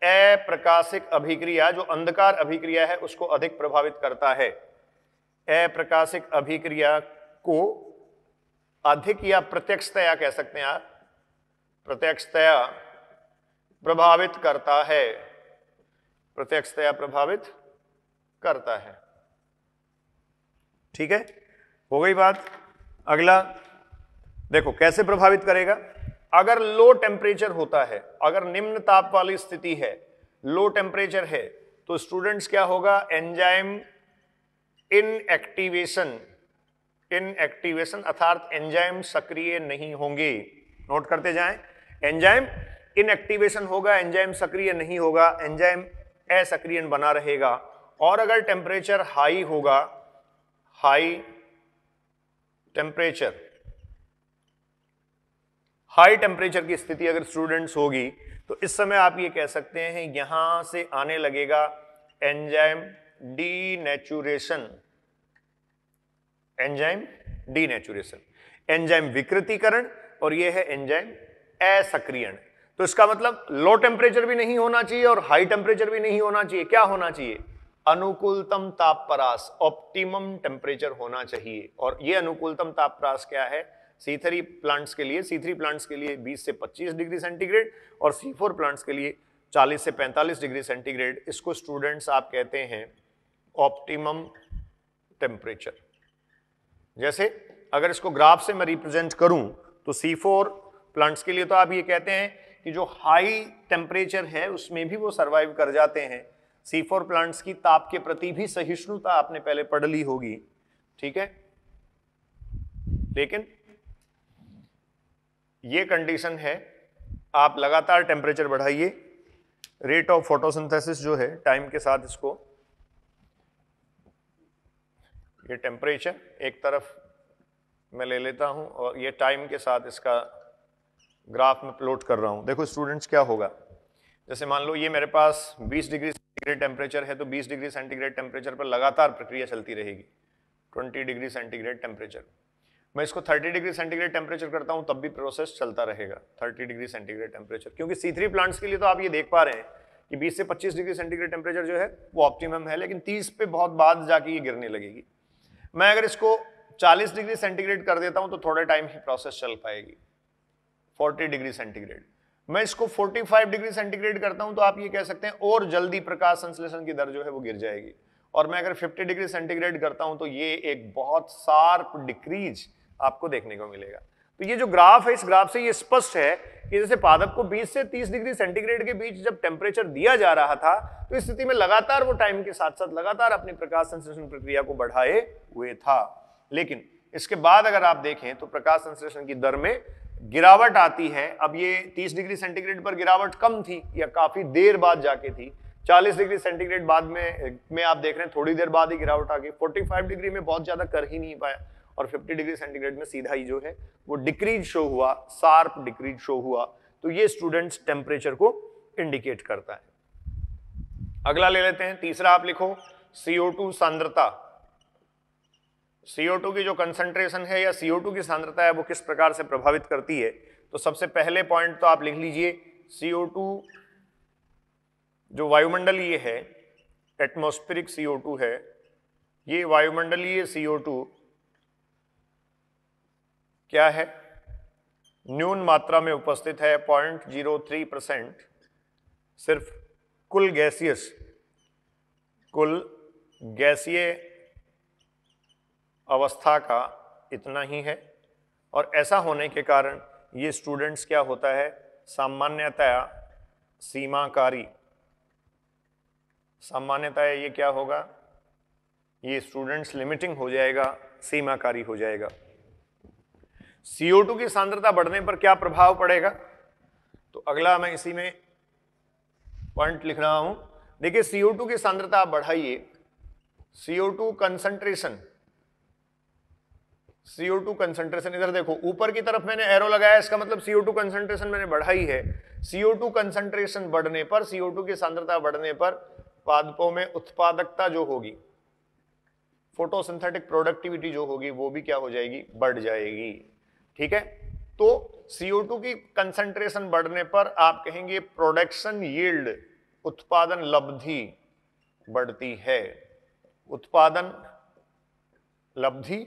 अप्रकाशिक अभिक्रिया जो अंधकार अभिक्रिया है उसको अधिक प्रभावित करता है। अप्रकाशिक अभिक्रिया को अधिक या प्रत्यक्षतया कह सकते हैं आप, प्रत्यक्षतया प्रभावित करता है, प्रत्यक्षतया प्रभावित करता है। ठीक है, हो गई बात। अगला देखो कैसे प्रभावित करेगा। अगर लो टेम्परेचर होता है, अगर निम्न ताप वाली स्थिति है, लो टेम्परेचर है, तो स्टूडेंट्स क्या होगा, एंजाइम इनएक्टिवेशन अर्थात एंजाइम सक्रिय नहीं होंगे। नोट करते जाएं, एंजाइम इनएक्टिवेशन होगा, एंजाइम सक्रिय नहीं होगा, एंजाइम असक्रियण बना रहेगा। और अगर टेम्परेचर हाई होगा, हाई टेम्परेचर की स्थिति अगर स्टूडेंट्स होगी तो इस समय आप ये कह सकते हैं यहां से आने लगेगा एंजाइम डीनेचुरेशन, एंजाइम विकृतीकरण, और ये है एंजाइम असक्रियण। तो इसका मतलब लो टेम्परेचर भी नहीं होना चाहिए और हाई टेम्परेचर भी नहीं होना चाहिए। क्या होना चाहिए, अनुकूलतम ताप परास, ऑप्टिमम टेम्परेचर होना चाहिए। और ये अनुकूलतम ताप परास क्या है, C3 प्लांट्स के लिए 20 से 25 डिग्री सेंटीग्रेड और C4 प्लांट्स के लिए 40 से 45 डिग्री सेंटीग्रेड। इसको स्टूडेंट्स आप कहते हैं ऑप्टिमम टेम्परेचर। जैसे अगर इसको ग्राफ से मैं रिप्रेजेंट करूं तो C4 प्लांट्स के लिए तो आप ये कहते हैं कि जो हाई टेम्परेचर है उसमें भी वो सरवाइव कर जाते हैं। C4 प्लांट्स की ताप के प्रति भी सहिष्णुता आपने पहले पढ़ ली होगी, ठीक है। लेकिन ये कंडीशन है, आप लगातार टेम्परेचर बढ़ाइए, रेट ऑफ फोटोसिंथेसिस जो है टाइम के साथ इसको, ये टेम्परेचर एक तरफ मैं ले लेता हूं और ये टाइम के साथ इसका ग्राफ में प्लॉट कर रहा हूं। देखो स्टूडेंट्स क्या होगा, जैसे मान लो ये मेरे पास 20 डिग्री सेंटीग्रेड टेम्परेचर है, तो 20 डिग्री सेंटीग्रेड टेम्परेचर पर लगातार प्रक्रिया चलती रहेगी। 20 डिग्री सेंटीग्रेड टेम्परेचर, मैं इसको 30 डिग्री सेंटीग्रेड टेम्परेचर करता हूं तब भी प्रोसेस चलता रहेगा 30 डिग्री सेंटीग्रेड टेम्परेचर, क्योंकि C3 प्लांट्स के लिए तो आप ये देख पा रहे हैं कि 20 से 25 डिग्री सेंटीग्रेड टेम्परेचर जो है वो ऑप्टिमम है, लेकिन 30 पे बहुत बाद जाके ये गिरने लगेगी। मैं अगर इसको 40 डिग्री सेंटीग्रेड कर देता हूं तो थोड़े टाइम ही प्रोसेस चल पाएगी। 40 डिग्री सेंटीग्रेड, मैं इसको 45 डिग्री सेंटीग्रेड करता हूं तो आप ये कह सकते हैं और जल्दी प्रकाश संश्लेषण की दर जो है वो गिर जाएगी। और मैं अगर 50 डिग्री सेंटीग्रेड करता हूं तो ये एक बहुत शार्प डिक्रीज आपको देखने को मिलेगा। तो ये जो ग्राफ है, इस ग्राफ से ये स्पष्ट है कि जैसे पादप को 20 से 30 डिग्री सेंटीग्रेड के बीच जब टेम्परेचर दिया जा रहा था तो इस स्थिति में लगातार वो टाइम के साथ साथ लगातार अपनी प्रकाश संश्लेषण प्रक्रिया को बढ़ाए हुए था। लेकिन इसके बाद अगर आप देखें तो प्रकाश संश्लेषण की दर में गिरावट आती है। अब ये 30 डिग्री सेंटीग्रेड पर गिरावट कम थी या काफी देर बाद जाके थी, 40 डिग्री सेंटीग्रेड बाद में आप देख रहे हैं थोड़ी देर बाद ही गिरावट आ गई, 45 डिग्री में बहुत ज्यादा कर ही नहीं पाया, और 50 डिग्री सेंटीग्रेड में सीधा ही जो है वो डिक्रीज शो हुआ, शार्प डिक्रीज शो हुआ। तो ये स्टूडेंट्स टेम्परेचर को इंडिकेट करता है। अगला ले लेते हैं, तीसरा आप लिखो CO2 सांद्रता। CO2 की जो कंसंट्रेशन है या CO2 की सांद्रता है वो किस प्रकार से प्रभावित करती है। तो सबसे पहले पॉइंट तो आप लिख लीजिए, CO2 जो वायुमंडलीय है, एटमॉस्फेरिक CO2 है, ये वायुमंडलीय CO2 क्या है, न्यून मात्रा में उपस्थित है, 0.03%, सिर्फ कुल गैसीय अवस्था का इतना ही है। और ऐसा होने के कारण ये स्टूडेंट्स क्या होता है, सामान्यतया सीमाकारी, सामान्यतः ये क्या होगा, ये स्टूडेंट्स लिमिटिंग हो जाएगा, सीमाकारी हो जाएगा। CO2 की सांद्रता बढ़ने पर क्या प्रभाव पड़ेगा, तो अगला मैं इसी में पॉइंट लिख रहा हूं। देखिए CO2 की सांद्रता आप बढ़ाइए, CO2 कंसंट्रेशन, इधर देखो ऊपर की तरफ मैंने एरो लगाया, इसका मतलब CO2 कंसंट्रेशन मैंने बढ़ाई है। CO2 कंसंट्रेशन बढ़ने पर, CO2 की सांद्रता बढ़ने पर पादपों में उत्पादकता जो होगी, फोटोसिंथेटिक प्रोडक्टिविटी जो होगी वो भी क्या हो जाएगी, बढ़ जाएगी। ठीक है, तो CO2 की कंसंट्रेशन बढ़ने पर आप कहेंगे प्रोडक्शन यील्ड, उत्पादन लब्धि बढ़ती है, उत्पादन लब्धि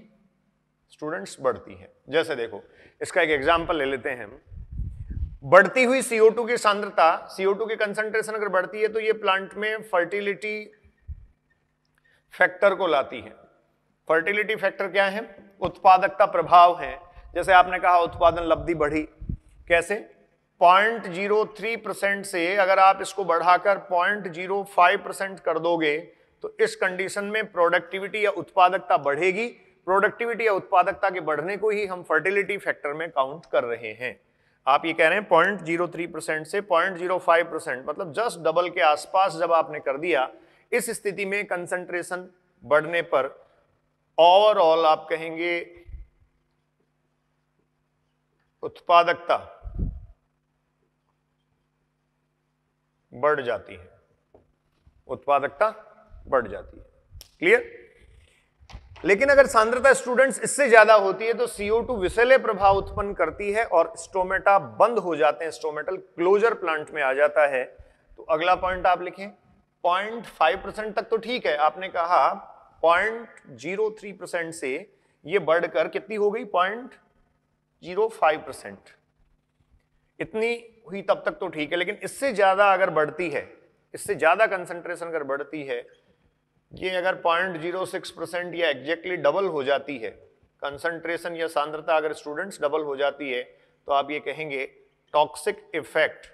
स्टूडेंट्स बढ़ती है। जैसे देखो इसका एक एग्जांपल ले लेते हैं हम, बढ़ती हुई CO2 की सांद्रता, CO2 की कंसंट्रेशन अगर बढ़ती है तो ये प्लांट में फर्टिलिटी फैक्टर को लाती है। फर्टिलिटी फैक्टर क्या है, उत्पादकता प्रभाव है। जैसे आपने कहा उत्पादन लब्धि बढ़ी, कैसे, 0.03% से अगर आप इसको बढ़ाकर 0.05% कर दोगे तो इस कंडीशन में प्रोडक्टिविटी या उत्पादकता बढ़ेगी। प्रोडक्टिविटी या उत्पादकता के बढ़ने को ही हम फर्टिलिटी फैक्टर में काउंट कर रहे हैं। आप ये कह रहे हैं 0.03% से 0.05%, मतलब जस्ट डबल के आसपास जब आपने कर दिया, इस स्थिति में कंसंट्रेशन बढ़ने पर ओवरऑल आप कहेंगे उत्पादकता बढ़ जाती है, उत्पादकता बढ़ जाती है। क्लियर। लेकिन अगर सांद्रता स्टूडेंट्स इससे ज्यादा होती है तो CO2 विषैले प्रभाव उत्पन्न करती है और स्टोमेटा बंद हो जाते हैं, स्टोमेटल क्लोजर प्लांट में आ जाता है। तो अगला पॉइंट आप लिखें, 0.5% तक तो ठीक है, आपने कहा 0.03% से ये बढ़कर कितनी हो गई, 0.05%, इतनी हुई तब तक तो ठीक है। लेकिन इससे ज्यादा अगर बढ़ती है, इससे ज्यादा कंसंट्रेशन अगर बढ़ती है, ये अगर 0.06% या एग्जैक्टली डबल हो जाती है, कंसंट्रेशन या सांद्रता अगर स्टूडेंट्स डबल हो जाती है, तो आप ये कहेंगे टॉक्सिक इफेक्ट,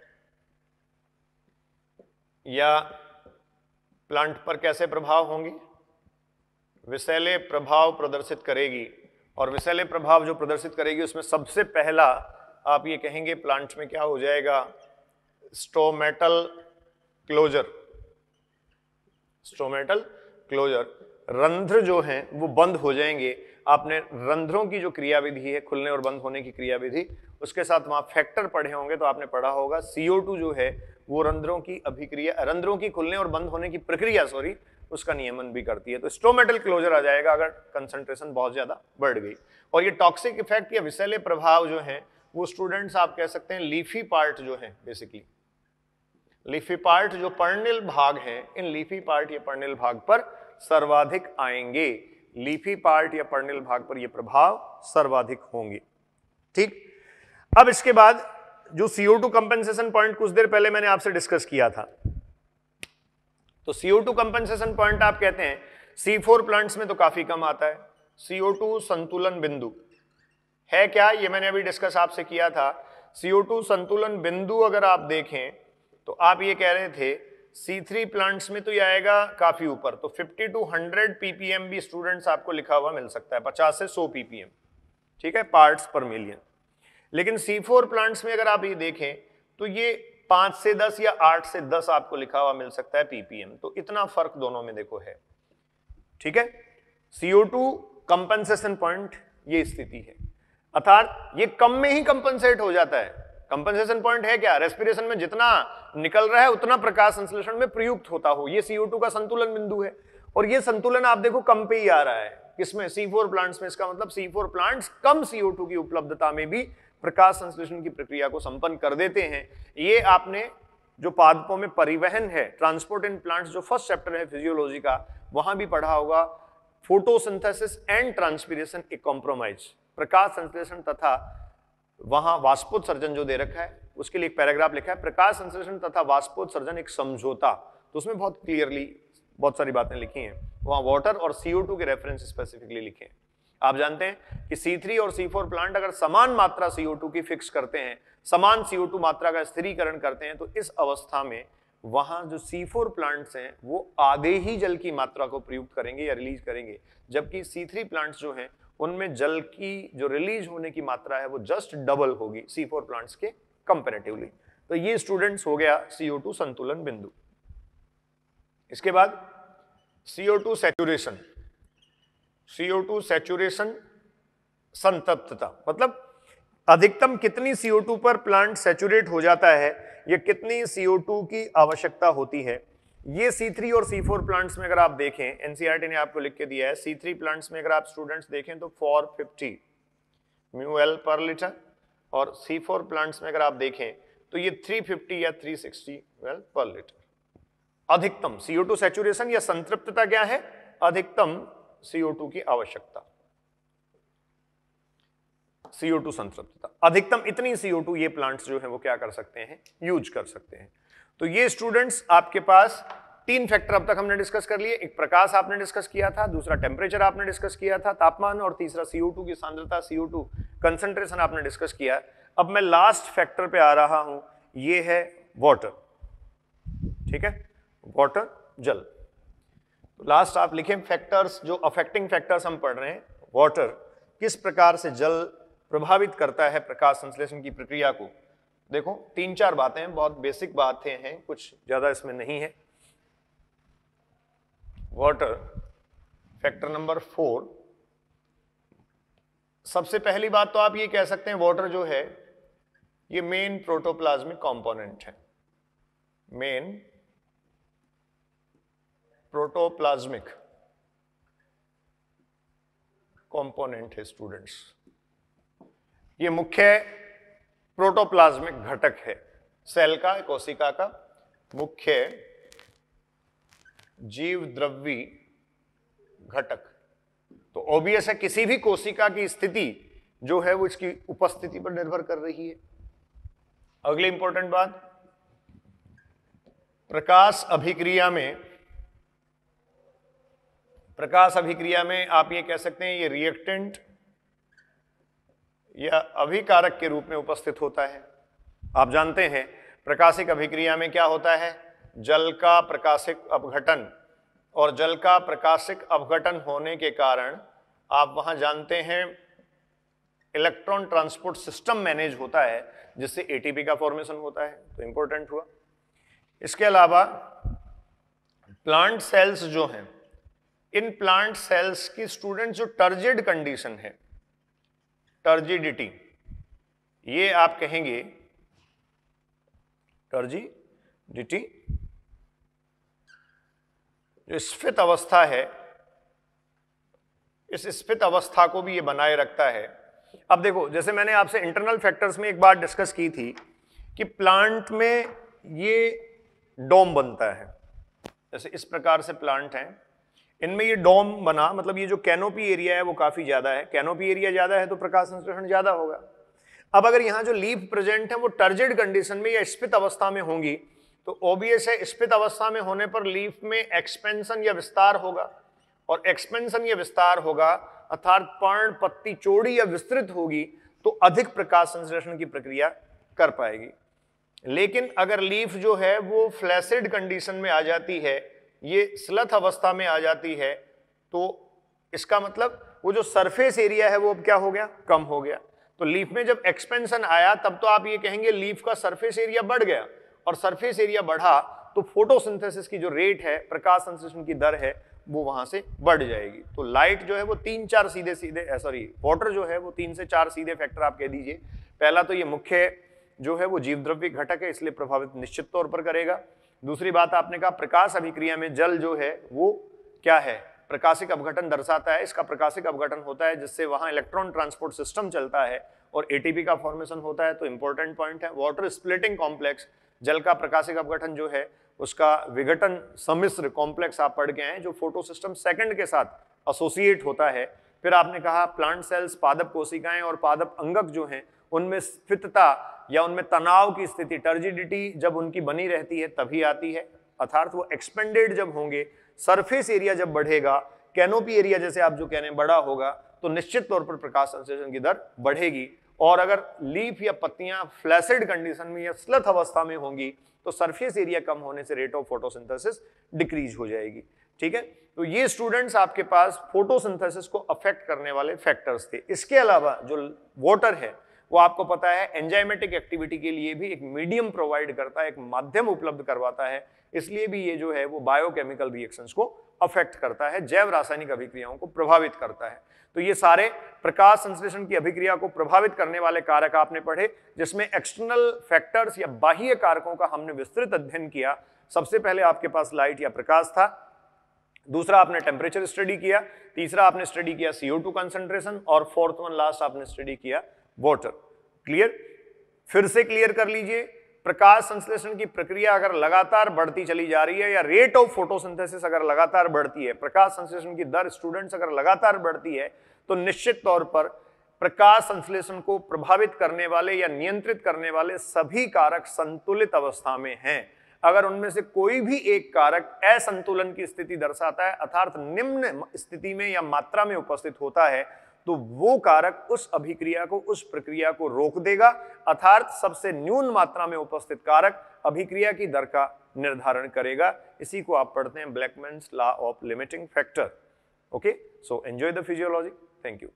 या प्लांट पर कैसे प्रभाव होंगे, विषैले प्रभाव प्रदर्शित करेगी। और विषैले प्रभाव जो प्रदर्शित करेगी उसमें सबसे पहला आप ये कहेंगे प्लांट में क्या हो जाएगा, स्टोमेटल क्लोजर, स्टोमेटल क्लोजर, रंध्र जो हैं वो बंद हो जाएंगे। आपने रंध्रों की जो क्रियाविधि है, खुलने और बंद होने की क्रियाविधि, उसके साथ वहां फैक्टर पढ़े होंगे तो आपने पढ़ा होगा CO2 जो है वो रंध्रों की अभिक्रिया, रंध्रों की खुलने और बंद होने की प्रक्रिया उसका नियमन भी करती है। तो स्टोमेटल क्लोजर आ जाएगा अगर कंसंट्रेशन बहुत ज्यादा बढ़ गई। और ये टॉक्सिक इफेक्ट या विषैले प्रभाव जो है वो स्टूडेंट्स आप कह सकते हैं लीफी पार्ट जो है, बेसिकली लीफी पार्ट जो पर्णिल भाग हैं, इन लीफी पार्ट या पर्णिल भाग पर सर्वाधिक आएंगे, लीफी पार्ट या पर्णिल भाग पर ये प्रभाव सर्वाधिक होंगे। ठीक, अब इसके बाद जो CO2 कंपेंसेशन पॉइंट कुछ देर पहले मैंने आपसे डिस्कस किया था, तो CO2 कंपेंसेशन पॉइंट आप कहते हैं C4 प्लांट्स में तो काफी कम आता है। CO2 संतुलन बिंदु है क्या, ये मैंने अभी डिस्कस आपसे किया था। CO2 संतुलन बिंदु अगर आप देखें तो आप ये कह रहे थे C3 प्लांट्स में तो ये आएगा काफी ऊपर, तो 50 to 100 ppm भी स्टूडेंट्स आपको लिखा हुआ मिल सकता है, 50 से 100 ppm, ठीक है, पार्ट्स पर मिलियन। लेकिन C4 प्लांट्स में अगर आप ये देखें तो ये 5 से 10 या 8 से 10 आपको लिखा हुआ मिल सकता है ppm। तो इतना फर्क दोनों में देखो है, ठीक है। CO2 कंपनसेशन पॉइंट ये स्थिति है, अर्थात ये कम में ही कंपनसेट हो जाता है। कंपनसेशन पॉइंट है क्या? रेस्पिरेशन में जितना निकल रहा है उतना प्रकाश संश्लेषण में प्रयुक्त होता हो, ये CO2 का संतुलन बिंदु है। और ये संतुलन आप देखो कम पे ही आ रहा है, किसमें? C4 प्लांट्स में। इसका मतलब C4 प्लांट्स कम CO2 की उपलब्धता में भी प्रकाश संश्लेषण की प्रक्रिया को संपन्न कर देते हैं। ये आपने जो पादपों में परिवहन है, ट्रांसपोर्ट इन प्लांट्स, जो फर्स्ट चैप्टर है फिजियोलॉजी का, वहां भी पढ़ा होगा। Photosynthesis and transpiration a compromise, प्रकाश संश्लेषण तथा वहां वाष्पोत्सर्जन जो दे रखा है उसके लिए एक पैराग्राफ लिखा है, प्रकाश संश्लेषण तथा वाष्पोत्सर्जन एक समझौता। तो उसमें बहुत क्लियरली बहुत सारी बातें लिखी हैं, वहां वाटर और CO2 के रेफरेंस स्पेसिफिकली लिखे हैं। आप जानते हैं कि C3 और C4 प्लांट अगर समान मात्रा CO2 की फिक्स करते हैं, समान CO2 मात्रा का स्थिरीकरण करते हैं, तो इस अवस्था में वहां जो C4 प्लांट्स हैं वो आधे ही जल की मात्रा को प्रयुक्त करेंगे या रिलीज करेंगे, जबकि C3 प्लांट्स जो हैं उनमें जल की जो रिलीज होने की मात्रा है वो जस्ट डबल होगी C4 प्लांट्स के कंपैरेटिवली। तो ये स्टूडेंट्स हो गया CO2 संतुलन बिंदु। इसके बाद CO2 सैचुरेशन। CO2 सैचुरेशन संतृप्तता, मतलब अधिकतम कितनी CO2 पर प्लांट सैचुरेट हो जाता है या कितनी CO2 की आवश्यकता होती है। ये C3 और C4 प्लांट्स में अगर आप देखें, एनसीईआरटी ने आपको लिख के दिया है, C3 प्लांट्स में अगर आप स्टूडेंट्स देखें तो 450 μl पर लीटर, और C4 प्लांट्स में अगर आप देखें तो ये 350 या 360 ml पर लीटर। अधिकतम CO2 सैचुरेशन या संतृप्तता क्या है? अधिकतम CO2 की आवश्यकता, CO2 संतृप्तता अधिकतम, इतनी CO2 ये प्लांट्स जो है वो क्या कर सकते हैं? यूज कर सकते हैं। तो ये स्टूडेंट्स आपके पास 3 फैक्टर अब तक हमने डिस्कस कर लिए। एक प्रकाश आपने डिस्कस किया था, दूसरा टेम्परेचर आपने डिस्कस किया था, तापमान, और तीसरा CO2 की सांद्रता, CO2 कंसंट्रेशन आपने डिस्कस किया। अब मैं लास्ट फैक्टर पे आ रहा हूं, ये है वाटर, ठीक है, वाटर, जल। तो लास्ट आप लिखें फैक्टर्स, जो अफेक्टिंग फैक्टर्स हम पढ़ रहे हैं। वाटर, किस प्रकार से जल प्रभावित करता है प्रकाश संश्लेषण की प्रक्रिया को। देखो 3-4 बातें, बहुत बेसिक बातें हैं, कुछ ज्यादा इसमें नहीं है। Water, factor number 4। सबसे पहली बात तो आप ये कह सकते हैं वाटर जो है ये मेन प्रोटोप्लाज्मिक कंपोनेंट है, मेन प्रोटोप्लाज्मिक कंपोनेंट है स्टूडेंट्स। ये मुख्य प्रोटोप्लाज्मिक घटक है, सेल का, कोशिका का मुख्य जीव द्रव्य घटक। तो ऑब्वियस है किसी भी कोशिका की स्थिति जो है वो इसकी उपस्थिति पर निर्भर कर रही है। अगली इंपॉर्टेंट बात, प्रकाश अभिक्रिया में आप ये कह सकते हैं ये रिएक्टेंट या अभिकारक के रूप में उपस्थित होता है। आप जानते हैं प्रकाशिक अभिक्रिया में क्या होता है? जल का प्रकाशिक अपघटन, और जल का प्रकाशिक अपघटन होने के कारण आप वहां जानते हैं इलेक्ट्रॉन ट्रांसपोर्ट सिस्टम मैनेज होता है, जिससे एटीपी का फॉर्मेशन होता है। तो इंपॉर्टेंट हुआ। इसके अलावा प्लांट सेल्स जो हैं, इन प्लांट सेल्स की स्टूडेंट जो टर्जिड कंडीशन है, टर्जिडिटी, ये आप कहेंगे टर्जिडिटी, जो स्फीत अवस्था है, इस स्फीत अवस्था को भी ये बनाए रखता है। अब देखो, जैसे मैंने आपसे इंटरनल फैक्टर्स में एक बात डिस्कस की थी कि प्लांट में ये डोम बनता है, जैसे इस प्रकार से प्लांट हैं, इनमें ये डोम बना, मतलब ये जो कैनोपी एरिया है वो काफी ज्यादा है। कैनोपी एरिया ज्यादा है तो प्रकाश संश्लेषण ज्यादा होगा। अब अगर यहां जो लीफ प्रेजेंट है वो टर्जिड कंडीशन में या स्फीत अवस्था में होंगी, तो ऑब्वियस है स्फीत अवस्था में होने पर लीफ में एक्सपेंशन या विस्तार होगा, और एक्सपेंशन या विस्तार होगा अर्थात पर्ण पत्ती चौड़ी या विस्तृत होगी, तो अधिक प्रकाश संश्लेषण की प्रक्रिया कर पाएगी। लेकिन अगर लीफ जो है वो फ्लैसिड कंडीशन में आ जाती है, ये स्लथ अवस्था में आ जाती है, तो इसका मतलब वो जो सरफेस एरिया है वो अब क्या हो गया? कम हो गया। तो लीफ में जब एक्सपेंशन आया तब तो आप ये कहेंगे लीफ का सरफेस एरिया बढ़ गया, और सरफेस एरिया बढ़ा तो फोटोसिंथेसिस की जो रेट है, प्रकाश संश्लेषण की दर है, वो वहां से बढ़ जाएगी। तो लाइट जो है वो 3-4 वाटर जो है वो 3 से 4 सीधे फैक्टर आप कह दीजिए। पहला तो ये मुख्य जो है वो जीवद्रव्य घटक है, इसलिए प्रभावित निश्चित तौर पर करेगा। दूसरी बात आपने कहा प्रकाश अभिक्रिया में जल जो है वो क्या है, प्रकाशिक अपघटन दर्शाता है। इसका प्रकाशिक अपघटन होता है जिससे वहां इलेक्ट्रॉन ट्रांसपोर्ट सिस्टम चलता है और एटीपी का फॉर्मेशन होता है। तो इंपॉर्टेंट पॉइंट है। वाटर स्प्लिटिंग कॉम्प्लेक्स, जल का प्रकाशिक अपघटन जो है उसका विघटन सम्मिश्र कॉम्प्लेक्स आप पढ़ के आए, जो फोटो सिस्टम सेकंड के साथ एसोसिएट होता है। फिर आपने कहा प्लांट सेल्स, पादप कोशिकाएं और पादप अंगक जो हैं उनमें स्फीतता या उनमें तनाव की स्थिति, टर्जिडिटी जब उनकी बनी रहती है तभी आती है, अर्थात वो एक्सपेंडेड जब होंगे, सरफेस एरिया जब बढ़ेगा, कैनोपी एरिया जैसे आप जो कह रहे हैं बड़ा होगा, तो निश्चित तौर पर प्रकाश संश्लेषण की दर बढ़ेगी। और अगर लीफ या पत्तियां फ्लैसिड कंडीशन में या स्लथ अवस्था में होंगी तो सरफेस एरिया कम होने से रेट ऑफ फोटोसिंथेसिस डिक्रीज हो जाएगी। ठीक है, तो ये स्टूडेंट्स आपके पास फोटोसिंथेसिस को अफेक्ट करने वाले फैक्टर्स थे। इसके अलावा जो वाटर है वो आपको पता है एंजाइमेटिक एक्टिविटी के लिए भी एक मीडियम प्रोवाइड करता है, एक माध्यम उपलब्ध करवाता है, इसलिए भी ये जो है वो बायोकेमिकल रिएक्शंस को अफेक्ट करता है, जैव रासायनिक अभिक्रियाओं को प्रभावित करता है। तो ये सारे प्रकाश संश्लेषण की अभिक्रिया को प्रभावित करने वाले कारक आपने पढ़े, जिसमें एक्सटर्नल फैक्टर्स या बाह्य कारकों का हमने विस्तृत अध्ययन किया। सबसे पहले आपके पास लाइट या प्रकाश था, दूसरा आपने टेम्परेचर स्टडी किया, तीसरा आपने स्टडी किया CO2 कंसंट्रेशन, और फोर्थ वन लास्ट आपने स्टडी किया वाटर। क्लियर? फिर से क्लियर कर लीजिए, प्रकाश संश्लेषण की प्रक्रिया अगर लगातार बढ़ती चली जा रही है या रेट ऑफ फोटोसिंथेसिस अगर लगातार बढ़ती है, प्रकाश संश्लेषण की दर स्टूडेंट्स अगर लगातार बढ़ती है, तो निश्चित तौर पर प्रकाश संश्लेषण को प्रभावित करने वाले या नियंत्रित करने वाले सभी कारक संतुलित अवस्था में हैं। अगर उनमें से कोई भी एक कारक असंतुलन की स्थिति दर्शाता है, अर्थात निम्न स्थिति में या मात्रा में उपस्थित होता है, तो वो कारक उस अभिक्रिया को, उस प्रक्रिया को रोक देगा, अर्थात सबसे न्यून मात्रा में उपस्थित कारक अभिक्रिया की दर का निर्धारण करेगा। इसी को आप पढ़ते हैं Blackman's law of limiting factor. Okay, so enjoy the physiology. Thank you.